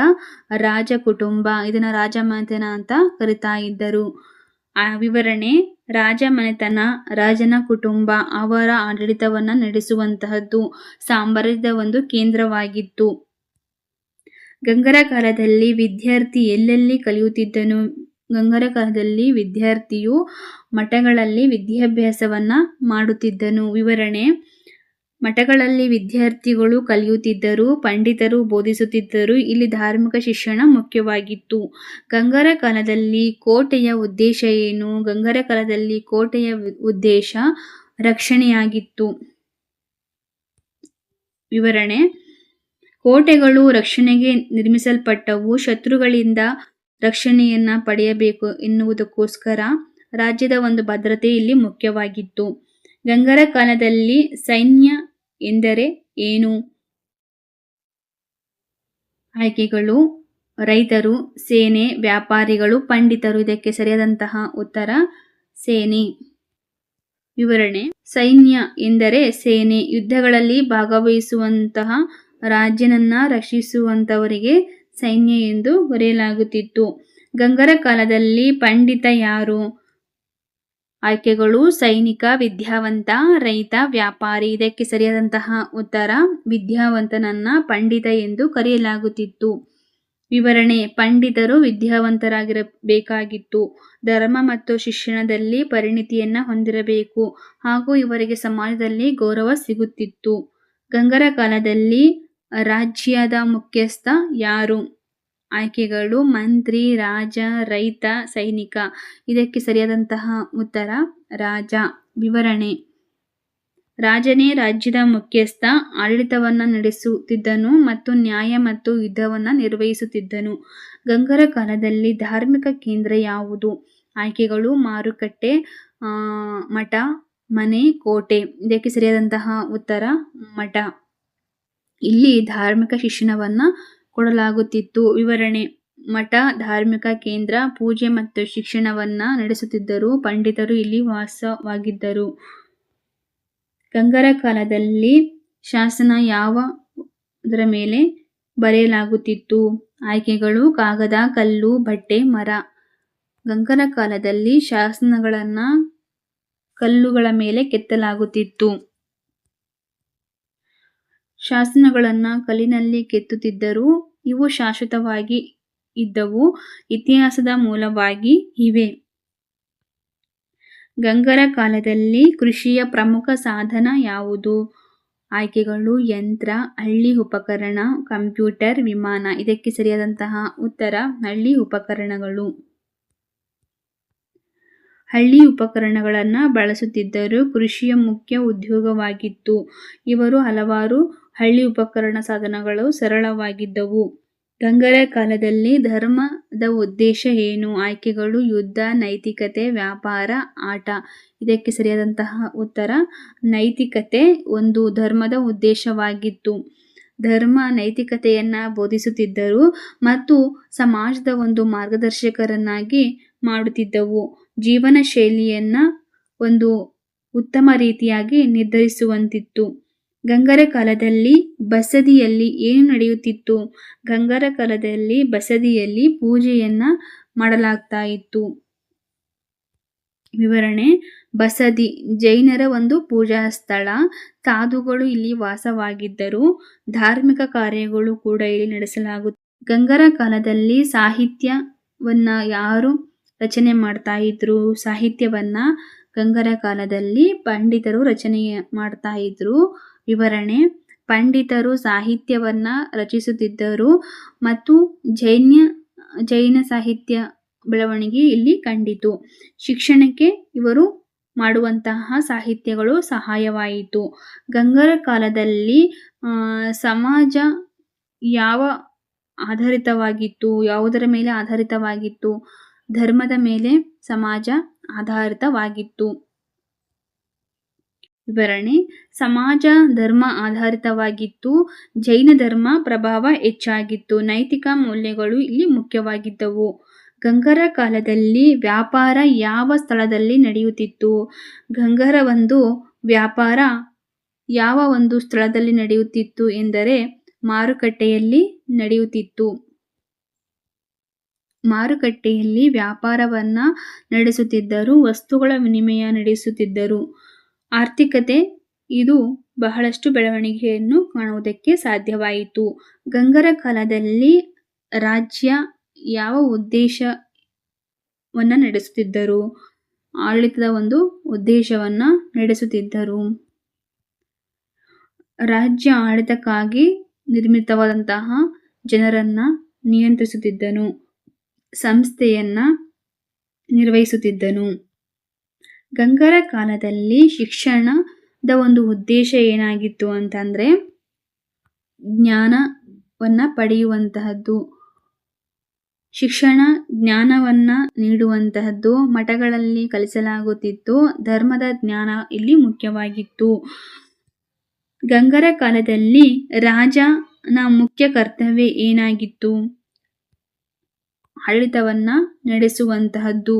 ರಾಜಕುಟುಂಬ. ಇದನ್ನ ರಾಜಮನೆತನ ಅಂತ ಕರಿತಾ ಇದ್ದರು. ವಿವರಣೆ: ರಾಜಮನೆತನ ರಾಜನ ಕುಟುಂಬ ಅವರ ಆಡಳಿತವನ್ನ ನಡೆಸುವಂತಹದ್ದು. ಸಾಮ್ರಾಜ್ಯದ ಒಂದು ಕೇಂದ್ರವಾಗಿತ್ತು. ಗಂಗರ ಕಾಲದಲ್ಲಿ ವಿದ್ಯಾರ್ಥಿ ಎಲ್ಲೆಲ್ಲಿ ಕಲಿಯುತ್ತಿದ್ದನು? ಗಂಗರ ಕಾಲದಲ್ಲಿ ವಿದ್ಯಾರ್ಥಿಯು ಮಠಗಳಲ್ಲಿ ವಿದ್ಯಾಭ್ಯಾಸವನ್ನ ಮಾಡುತ್ತಿದ್ದನು. ವಿವರಣೆ: ಮಠಗಳಲ್ಲಿ ವಿದ್ಯಾರ್ಥಿಗಳು ಕಲಿಯುತ್ತಿದ್ದರು, ಪಂಡಿತರು ಬೋಧಿಸುತ್ತಿದ್ದರು. ಇಲ್ಲಿ ಧಾರ್ಮಿಕ ಶಿಕ್ಷಣ ಮುಖ್ಯವಾಗಿತ್ತು. ಗಂಗರ ಕಾಲದಲ್ಲಿ ಕೋಟೆಯ ಉದ್ದೇಶ ಏನು? ಗಂಗರ ಕಾಲದಲ್ಲಿ ಕೋಟೆಯ ಉದ್ದೇಶ ರಕ್ಷಣೆಯಾಗಿತ್ತು. ವಿವರಣೆ: ಕೋಟೆಗಳು ರಕ್ಷಣೆಗೆ ನಿರ್ಮಿಸಲ್ಪಟ್ಟವು. ಶತ್ರುಗಳಿಂದ ರಕ್ಷಣೆಯನ್ನ ಪಡೆಯಬೇಕು ಎನ್ನುವುದಕ್ಕೋಸ್ಕರ ರಾಜ್ಯದ ಒಂದು ಭದ್ರತೆ ಇಲ್ಲಿ ಮುಖ್ಯವಾಗಿತ್ತು. ಗಂಗರ ಕಾಲದಲ್ಲಿ ಸೈನ್ಯ ಎಂದರೆ ಏನು? ಆಯ್ಕೆಗಳು: ರೈತರು, ಸೇನೆ, ವ್ಯಾಪಾರಿಗಳು, ಪಂಡಿತರು. ಇದಕ್ಕೆ ಸರಿಯಾದಂತಹ ಉತ್ತರ ಸೇನೆ. ವಿವರಣೆ: ಸೈನ್ಯ ಎಂದರೆ ಸೇನೆ. ಯುದ್ಧಗಳಲ್ಲಿ ಭಾಗವಹಿಸುವಂತಹ ರಾಜ್ಯನನ್ನ ರಕ್ಷಿಸುವಂತವರಿಗೆ ಸೈನ್ಯ ಎಂದು ಕರೆಯಲಾಗುತ್ತಿತ್ತು. ಗಂಗರ ಕಾಲದಲ್ಲಿ ಪಂಡಿತ ಯಾರು? ಆಯ್ಕೆಗಳು: ಸೈನಿಕ, ವಿದ್ಯಾವಂತ, ರೈತ, ವ್ಯಾಪಾರಿ. ಇದಕ್ಕೆ ಸರಿಯಾದಂತಹ ಉತ್ತರ ವಿದ್ಯಾವಂತನನ್ನ ಪಂಡಿತ ಎಂದು ಕರೆಯಲಾಗುತ್ತಿತ್ತು. ವಿವರಣೆ: ಪಂಡಿತರು ವಿದ್ಯಾವಂತರಾಗಿರಬೇಕಾಗಿತ್ತು. ಧರ್ಮ ಮತ್ತು ಶಿಕ್ಷಣದಲ್ಲಿ ಪರಿಣಿತಿಯನ್ನ ಹೊಂದಿರಬೇಕು ಹಾಗೂ ಇವರಿಗೆ ಸಮಾಜದಲ್ಲಿ ಗೌರವ ಸಿಗುತ್ತಿತ್ತು. ಗಂಗರ ಕಾಲದಲ್ಲಿ ರಾಜ್ಯದ ಮುಖ್ಯಸ್ಥ ಯಾರು? ಆಯ್ಕೆಗಳು: ಮಂತ್ರಿ, ರಾಜ, ರೈತ, ಸೈನಿಕ. ಇದಕ್ಕೆ ಸರಿಯಾದಂತಹ ಉತ್ತರ ರಾಜ. ವಿವರಣೆ: ರಾಜನೇ ರಾಜ್ಯದ ಮುಖ್ಯಸ್ಥ. ಆಡಳಿತವನ್ನ ನಡೆಸುತ್ತಿದ್ದನು ಮತ್ತು ನ್ಯಾಯ ಮತ್ತು ಯುದ್ಧವನ್ನ ನಿರ್ವಹಿಸುತ್ತಿದ್ದನು. ಗಂಗರ ಕಾಲದಲ್ಲಿ ಧಾರ್ಮಿಕ ಕೇಂದ್ರ ಯಾವುದು? ಆಯ್ಕೆಗಳು: ಮಾರುಕಟ್ಟೆ, ಮಠ, ಮನೆ, ಕೋಟೆ. ಇದಕ್ಕೆ ಸರಿಯಾದಂತಹ ಉತ್ತರ ಮಠ. ಇಲ್ಲಿ ಧಾರ್ಮಿಕ ಶಿಕ್ಷಣವನ್ನ ಕೊಡಲಾಗುತ್ತಿತ್ತು. ವಿವರಣೆ: ಮಠ ಧಾರ್ಮಿಕ ಕೇಂದ್ರ, ಪೂಜೆ ಮತ್ತು ಶಿಕ್ಷಣವನ್ನ ನಡೆಸುತ್ತಿದ್ದರು. ಪಂಡಿತರು ಇಲ್ಲಿ ವಾಸವಾಗಿದ್ದರು. ಗಂಗರ ಕಾಲದಲ್ಲಿ ಶಾಸನ ಯಾವುದರ ಮೇಲೆ ಬರೆಯಲಾಗುತ್ತಿತ್ತು? ಆಯ್ಕೆಗಳು: ಕಾಗದ, ಕಲ್ಲು, ಬಟ್ಟೆ, ಮರ. ಗಂಗರ ಕಾಲದಲ್ಲಿ ಶಾಸನಗಳನ್ನ ಕಲ್ಲುಗಳ ಮೇಲೆ ಕೆತ್ತಲಾಗುತ್ತಿತ್ತು. ಶಾಸನಗಳನ್ನ ಕಲ್ಲಿನಲ್ಲಿ ಕೆತ್ತುತ್ತಿದ್ದರು. ಇವು ಶಾಶ್ವತವಾಗಿ ಇದ್ದವು. ಇತಿಹಾಸದ ಮೂಲವಾಗಿ ಇವೆ. ಗಂಗರ ಕಾಲದಲ್ಲಿ ಕೃಷಿಯ ಪ್ರಮುಖ ಸಾಧನ ಯಾವುದು? ಆಯ್ಕೆಗಳು: ಯಂತ್ರ, ಹಳ್ಳಿ ಉಪಕರಣ, ಕಂಪ್ಯೂಟರ್, ವಿಮಾನ. ಇದಕ್ಕೆ ಸರಿಯಾದಂತಹ ಉತ್ತರ ಹಳ್ಳಿ ಉಪಕರಣಗಳು. ಹಳ್ಳಿ ಉಪಕರಣಗಳನ್ನ ಬಳಸುತ್ತಿದ್ದರು. ಕೃಷಿಯ ಮುಖ್ಯ ಉದ್ಯೋಗವಾಗಿತ್ತು. ಇವರು ಹಲವಾರು ಹಳ್ಳಿ ಉಪಕರಣ ಸಾಧನಗಳು ಸರಳವಾಗಿದ್ದವು. ಗಂಗರ ಕಾಲದಲ್ಲಿ ಧರ್ಮದ ಉದ್ದೇಶ ಏನು? ಆಯ್ಕೆಗಳು: ಯುದ್ಧ, ನೈತಿಕತೆ, ವ್ಯಾಪಾರ, ಆಟ. ಇದಕ್ಕೆ ಸರಿಯಾದಂತಹ ಉತ್ತರ ನೈತಿಕತೆ ಒಂದು ಧರ್ಮದ ಉದ್ದೇಶವಾಗಿತ್ತು. ಧರ್ಮ ನೈತಿಕತೆಯನ್ನ ಬೋಧಿಸುತ್ತಿದ್ದರು ಮತ್ತು ಸಮಾಜದ ಒಂದು ಮಾರ್ಗದರ್ಶಕರನ್ನಾಗಿ ಮಾಡುತ್ತಿದ್ದವು. ಜೀವನ ಶೈಲಿಯನ್ನ ಒಂದು ಉತ್ತಮ ರೀತಿಯಾಗಿ ನಿರ್ಧರಿಸುವಂತಿತ್ತು. ಗಂಗರ ಕಾಲದಲ್ಲಿ ಬಸದಿಯಲ್ಲಿ ಏನು ನಡೆಯುತ್ತಿತ್ತು? ಗಂಗರ ಕಾಲದಲ್ಲಿ ಬಸದಿಯಲ್ಲಿ ಪೂಜೆಯನ್ನ ಮಾಡಲಾಗ್ತಾ ಇತ್ತು. ವಿವರಣೆ: ಬಸದಿ ಜೈನರ ಒಂದು ಪೂಜಾ ಸ್ಥಳ. ಸಾಧುಗಳು ಇಲ್ಲಿ ವಾಸವಾಗಿದ್ದರು. ಧಾರ್ಮಿಕ ಕಾರ್ಯಗಳು ಕೂಡ ಇಲ್ಲಿ ನಡೆಸಲಾಗುತ್ತದೆ. ಗಂಗರ ಕಾಲದಲ್ಲಿ ಸಾಹಿತ್ಯವನ್ನ ಯಾರು ರಚನೆ ಮಾಡ್ತಾ ಇದ್ರು? ಸಾಹಿತ್ಯವನ್ನ ಗಂಗರ ಕಾಲದಲ್ಲಿ ಪಂಡಿತರು ರಚನೆ ಮಾಡ್ತಾ ಇದ್ರು. ವಿವರಣೆ: ಪಂಡಿತರು ಸಾಹಿತ್ಯವನ್ನ ರಚಿಸುತ್ತಿದ್ದರು ಮತ್ತು ಜೈನ ಸಾಹಿತ್ಯ ಬೆಳವಣಿಗೆ ಇಲ್ಲಿ ಕಂಡಿತು. ಶಿಕ್ಷಣಕ್ಕೆ ಇವರು ಮಾಡುವಂತಹ ಸಾಹಿತ್ಯಗಳು ಸಹಾಯವಾಯಿತು. ಗಂಗರ ಕಾಲದಲ್ಲಿ ಸಮಾಜ ಯಾವುದರ ಮೇಲೆ ಆಧಾರಿತವಾಗಿತ್ತು? ಧರ್ಮದ ಮೇಲೆ ಸಮಾಜ ಆಧಾರಿತವಾಗಿತ್ತು. ವಿವರಣೆ: ಸಮಾಜ ಧರ್ಮ ಆಧಾರಿತವಾಗಿತ್ತು. ಜೈನ ಧರ್ಮ ಪ್ರಭಾವ ಹೆಚ್ಚಾಗಿತ್ತು. ನೈತಿಕ ಮೌಲ್ಯಗಳು ಇಲ್ಲಿ ಮುಖ್ಯವಾಗಿದ್ದವು. ಗಂಗರ ಕಾಲದಲ್ಲಿ ವ್ಯಾಪಾರ ಯಾವ ಸ್ಥಳದಲ್ಲಿ ನಡೆಯುತ್ತಿತ್ತು? ಗಂಗರ ಒಂದು ವ್ಯಾಪಾರ ಯಾವ ಒಂದು ಸ್ಥಳದಲ್ಲಿ ನಡೆಯುತ್ತಿತ್ತು ಎಂದರೆ ಮಾರುಕಟ್ಟೆಯಲ್ಲಿ ನಡೆಯುತ್ತಿತ್ತು. ಮಾರುಕಟ್ಟೆಯಲ್ಲಿ ವ್ಯಾಪಾರವನ್ನ ನಡೆಸುತ್ತಿದ್ದರು. ವಸ್ತುಗಳ ವಿನಿಮಯ ನಡೆಸುತ್ತಿದ್ದರು. ಆರ್ಥಿಕತೆ ಇದು ಬಹಳಷ್ಟು ಬೆಳವಣಿಗೆಯನ್ನು ಕಾಣುವುದಕ್ಕೆ ಸಾಧ್ಯವಾಯಿತು. ಗಂಗರ ಕಾಲದಲ್ಲಿ ರಾಜ್ಯ ಯಾವ ಉದ್ದೇಶವನ್ನ ನಡೆಸುತ್ತಿದ್ದರು? ಆಡಳಿತದ ಒಂದು ಉದ್ದೇಶವನ್ನ ನಡೆಸುತ್ತಿದ್ದರು. ರಾಜ್ಯ ಆಡಳಿತಕ್ಕಾಗಿ ನಿರ್ಮಿತವಾದಂತಹ ಜನರನ್ನ ನಿಯಂತ್ರಿಸುತ್ತಿದ್ದನು. ಸಂಸ್ಥೆಯನ್ನ ನಿರ್ವಹಿಸುತ್ತಿದ್ದನು. ಗಂಗರ ಕಾಲದಲ್ಲಿ ಶಿಕ್ಷಣದ ಒಂದು ಉದ್ದೇಶ ಏನಾಗಿತ್ತು ಅಂತಂದ್ರೆ ಜ್ಞಾನವನ್ನ ಪಡೆಯುವಂತಹದ್ದು. ಶಿಕ್ಷಣ ಜ್ಞಾನವನ್ನ ನೀಡುವಂತಹದ್ದು. ಮಠಗಳಲ್ಲಿ ಕಲಿಸಲಾಗುತ್ತಿತ್ತು. ಧರ್ಮದ ಜ್ಞಾನ ಇಲ್ಲಿ ಮುಖ್ಯವಾಗಿತ್ತು. ಗಂಗರ ಕಾಲದಲ್ಲಿ ರಾಜನ ಮುಖ್ಯ ಕರ್ತವ್ಯ ಏನಾಗಿತ್ತು? ಆಡಳಿತವನ್ನ ನಡೆಸುವಂತಹದ್ದು.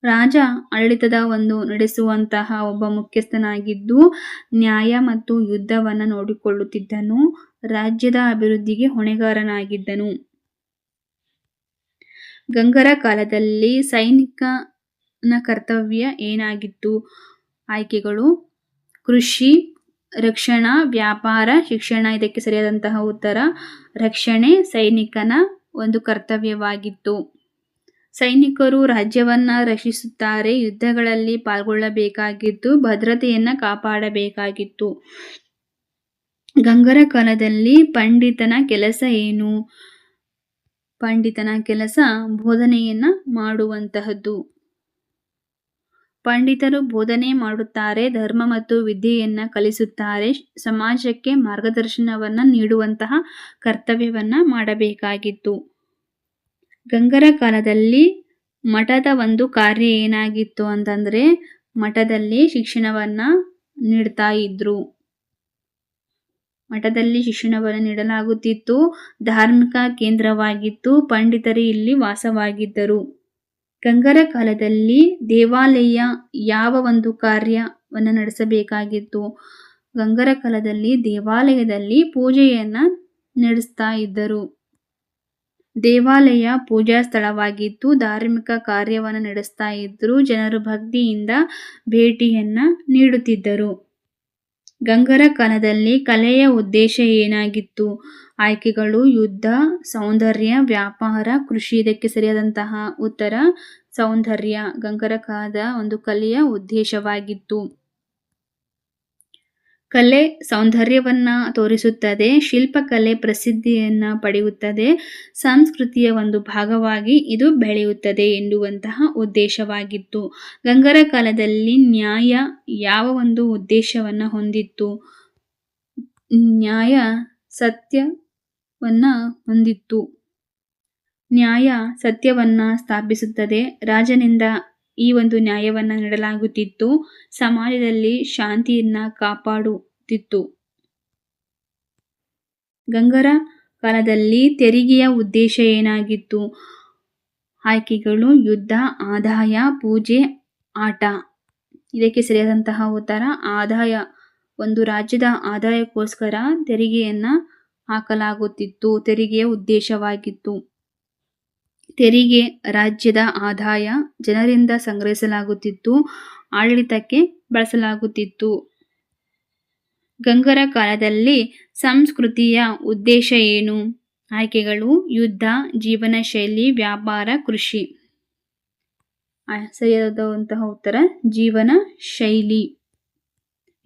ರಾಜ ಆಡಳಿತದ ಒಂದು ನಡೆಸುವಂತಹ ಒಬ್ಬ ಮುಖ್ಯಸ್ಥನಾಗಿದ್ದು ನ್ಯಾಯ ಮತ್ತು ಯುದ್ಧವನ್ನ ನೋಡಿಕೊಳ್ಳುತ್ತಿದ್ದನು. ರಾಜ್ಯದ ಅಭಿವೃದ್ಧಿಗೆ ಹೊಣೆಗಾರನಾಗಿದ್ದನು. ಗಂಗರ ಕಾಲದಲ್ಲಿ ಸೈನಿಕನ ಕರ್ತವ್ಯ ಏನಾಗಿತ್ತು? ಆಯ್ಕೆಗಳು: ಕೃಷಿ, ರಕ್ಷಣಾ, ವ್ಯಾಪಾರ, ಶಿಕ್ಷಣ. ಇದಕ್ಕೆ ಸರಿಯಾದಂತಹ ಉತ್ತರ ರಕ್ಷಣೆ ಸೈನಿಕನ ಒಂದು ಕರ್ತವ್ಯವಾಗಿತ್ತು. ಸೈನಿಕರು ರಾಜ್ಯವನ್ನ ರಕ್ಷಿಸುತ್ತಾರೆ. ಯುದ್ಧಗಳಲ್ಲಿ ಪಾಲ್ಗೊಳ್ಳಬೇಕಾಗಿತ್ತು. ಭದ್ರತೆಯನ್ನ ಕಾಪಾಡಬೇಕಾಗಿತ್ತು. ಗಂಗರ ಕಾಲದಲ್ಲಿ ಪಂಡಿತನ ಕೆಲಸ ಏನು? ಪಂಡಿತನ ಕೆಲಸ ಬೋಧನೆಯನ್ನ ಮಾಡುವಂತಹದ್ದು. ಪಂಡಿತರು ಬೋಧನೆ ಮಾಡುತ್ತಾರೆ. ಧರ್ಮ ಮತ್ತು ವಿದ್ಯೆಯನ್ನ ಕಲಿಸುತ್ತಾರೆ. ಸಮಾಜಕ್ಕೆ ಮಾರ್ಗದರ್ಶನವನ್ನ ನೀಡುವಂತಹ ಕರ್ತವ್ಯವನ್ನ ಮಾಡಬೇಕಾಗಿತ್ತು. ಗಂಗರ ಕಾಲದಲ್ಲಿ ಮಠದ ಒಂದು ಕಾರ್ಯ ಏನಾಗಿತ್ತು ಅಂತಂದ್ರೆ ಮಠದಲ್ಲಿ ಶಿಕ್ಷಣವನ್ನ ನೀಡ್ತಾ ಇದ್ರು. ಮಠದಲ್ಲಿ ಶಿಕ್ಷಣವನ್ನು ನೀಡಲಾಗುತ್ತಿತ್ತು. ಧಾರ್ಮಿಕ ಕೇಂದ್ರವಾಗಿತ್ತು. ಪಂಡಿತರು ಇಲ್ಲಿ ವಾಸವಾಗಿದ್ದರು. ಗಂಗರ ಕಾಲದಲ್ಲಿ ದೇವಾಲಯ ಯಾವ ಒಂದು ಕಾರ್ಯವನ್ನು ನಡೆಸಬೇಕಾಗಿತ್ತು? ಗಂಗರ ಕಾಲದಲ್ಲಿ ದೇವಾಲಯದಲ್ಲಿ ಪೂಜೆಯನ್ನ ನಡೆಸ್ತಾ ಇದ್ದರು. ದೇವಾಲಯ ಪೂಜಾ ಸ್ಥಳವಾಗಿತ್ತು. ಧಾರ್ಮಿಕ ಕಾರ್ಯವನ್ನು ನಡೆಸ್ತಾ ಇದ್ರು. ಜನರು ಭಕ್ತಿಯಿಂದ ಭೇಟಿಯನ್ನ ನೀಡುತ್ತಿದ್ದರು. ಗಂಗರ ಕಾಲದಲ್ಲಿ ಕಲೆಯ ಉದ್ದೇಶ ಏನಾಗಿತ್ತು? ಆಯ್ಕೆಗಳು: ಯುದ್ಧ, ಸೌಂದರ್ಯ, ವ್ಯಾಪಾರ, ಕೃಷಿ. ಇದಕ್ಕೆ ಸರಿಯಾದಂತಹ ಉತ್ತರ ಸೌಂದರ್ಯ ಗಂಗರ ಕಾಲದ ಒಂದು ಕಲೆಯ ಉದ್ದೇಶವಾಗಿತ್ತು. ಕಲೆ ಸೌಂದರ್ಯವನ್ನ ತೋರಿಸುತ್ತದೆ. ಶಿಲ್ಪಕಲೆ ಪ್ರಸಿದ್ಧಿಯನ್ನ ಪಡೆಯುತ್ತದೆ. ಸಂಸ್ಕೃತಿಯ ಒಂದು ಭಾಗವಾಗಿ ಇದು ಬೆಳೆಯುತ್ತದೆ ಎನ್ನುವಂತಹ ಉದ್ದೇಶವಾಗಿತ್ತು. ಗಂಗರ ಕಾಲದಲ್ಲಿ ನ್ಯಾಯ ಯಾವ ಒಂದು ಉದ್ದೇಶವನ್ನ ಹೊಂದಿತ್ತು? ನ್ಯಾಯ ಸತ್ಯವನ್ನ ಹೊಂದಿತ್ತು. ನ್ಯಾಯ ಸತ್ಯವನ್ನ ಸ್ಥಾಪಿಸುತ್ತದೆ. ರಾಜನಿಂದ ಈ ಒಂದು ನ್ಯಾಯವನ್ನ ನೀಡಲಾಗುತ್ತಿತ್ತು. ಸಮಾಜದಲ್ಲಿ ಶಾಂತಿಯನ್ನ ಕಾಪಾಡುತ್ತಿತ್ತು. ಗಂಗರ ಕಾಲದಲ್ಲಿ ತೆರಿಗೆಯ ಉದ್ದೇಶ ಏನಾಗಿತ್ತು? ಆಯ್ಕೆಗಳು: ಯುದ್ಧ, ಆದಾಯ, ಪೂಜೆ, ಆಟ. ಇದಕ್ಕೆ ಸರಿಯಾದಂತಹ ಉತ್ತರ ಆದಾಯ. ಒಂದು ರಾಜ್ಯದ ಆದಾಯಕ್ಕೋಸ್ಕರ ತೆರಿಗೆಯನ್ನ ಹಾಕಲಾಗುತ್ತಿತ್ತು. ತೆರಿಗೆಯ ಉದ್ದೇಶವಾಗಿತ್ತು. ತೆರಿಗೆ ರಾಜ್ಯದ ಆದಾಯ ಜನರಿಂದ ಸಂಗ್ರಹಿಸಲಾಗುತ್ತಿತ್ತು. ಆಡಳಿತಕ್ಕೆ ಬಳಸಲಾಗುತ್ತಿತ್ತು. ಗಂಗರ ಕಾಲದಲ್ಲಿ ಸಂಸ್ಕೃತಿಯ ಉದ್ದೇಶ ಏನು? ಆಯ್ಕೆಗಳು: ಯುದ್ಧ, ಜೀವನ ಶೈಲಿ, ವ್ಯಾಪಾರ, ಕೃಷಿ. ಸರಿಯಾದಂತಹ ಉತ್ತರ ಜೀವನ ಶೈಲಿ.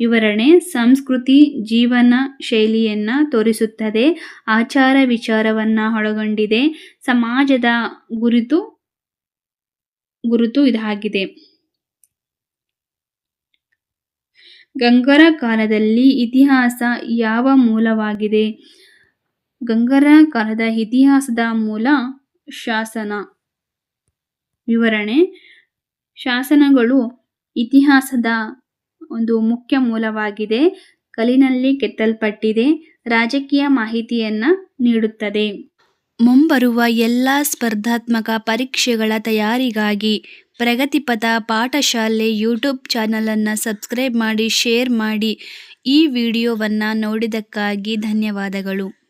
ವಿವರಣೆ: ಸಂಸ್ಕೃತಿ ಜೀವನ ಶೈಲಿಯನ್ನ ತೋರಿಸುತ್ತದೆ. ಆಚಾರ ವಿಚಾರವನ್ನ ಒಳಗೊಂಡಿದೆ. ಸಮಾಜದ ಗುರುತು ಇದಾಗಿದೆ. ಗಂಗರ ಕಾಲದಲ್ಲಿ ಇತಿಹಾಸ ಯಾವ ಮೂಲವಾಗಿದೆ? ಗಂಗರ ಕಾಲದ ಇತಿಹಾಸದ ಮೂಲ ಶಾಸನ. ವಿವರಣೆ: ಶಾಸನಗಳು ಇತಿಹಾಸದ ಒಂದು ಮುಖ್ಯ ಮೂಲವಾಗಿದೆ. ಕಲ್ಲಿನಲ್ಲಿ ಕೆತ್ತಲ್ಪಟ್ಟಿದೆ. ರಾಜಕೀಯ ಮಾಹಿತಿಯನ್ನ ನೀಡುತ್ತದೆ. ಮುಂಬರುವ ಎಲ್ಲ ಸ್ಪರ್ಧಾತ್ಮಕ ಪರೀಕ್ಷೆಗಳ ತಯಾರಿಗಾಗಿ ಪ್ರಗತಿಪಥ ಪಾಠಶಾಲೆ ಯೂಟ್ಯೂಬ್ ಚಾನಲನ್ನು ಸಬ್ಸ್ಕ್ರೈಬ್ ಮಾಡಿ, ಶೇರ್ ಮಾಡಿ. ಈ ವಿಡಿಯೋವನ್ನು ನೋಡಿದ್ದಕ್ಕಾಗಿ ಧನ್ಯವಾದಗಳು.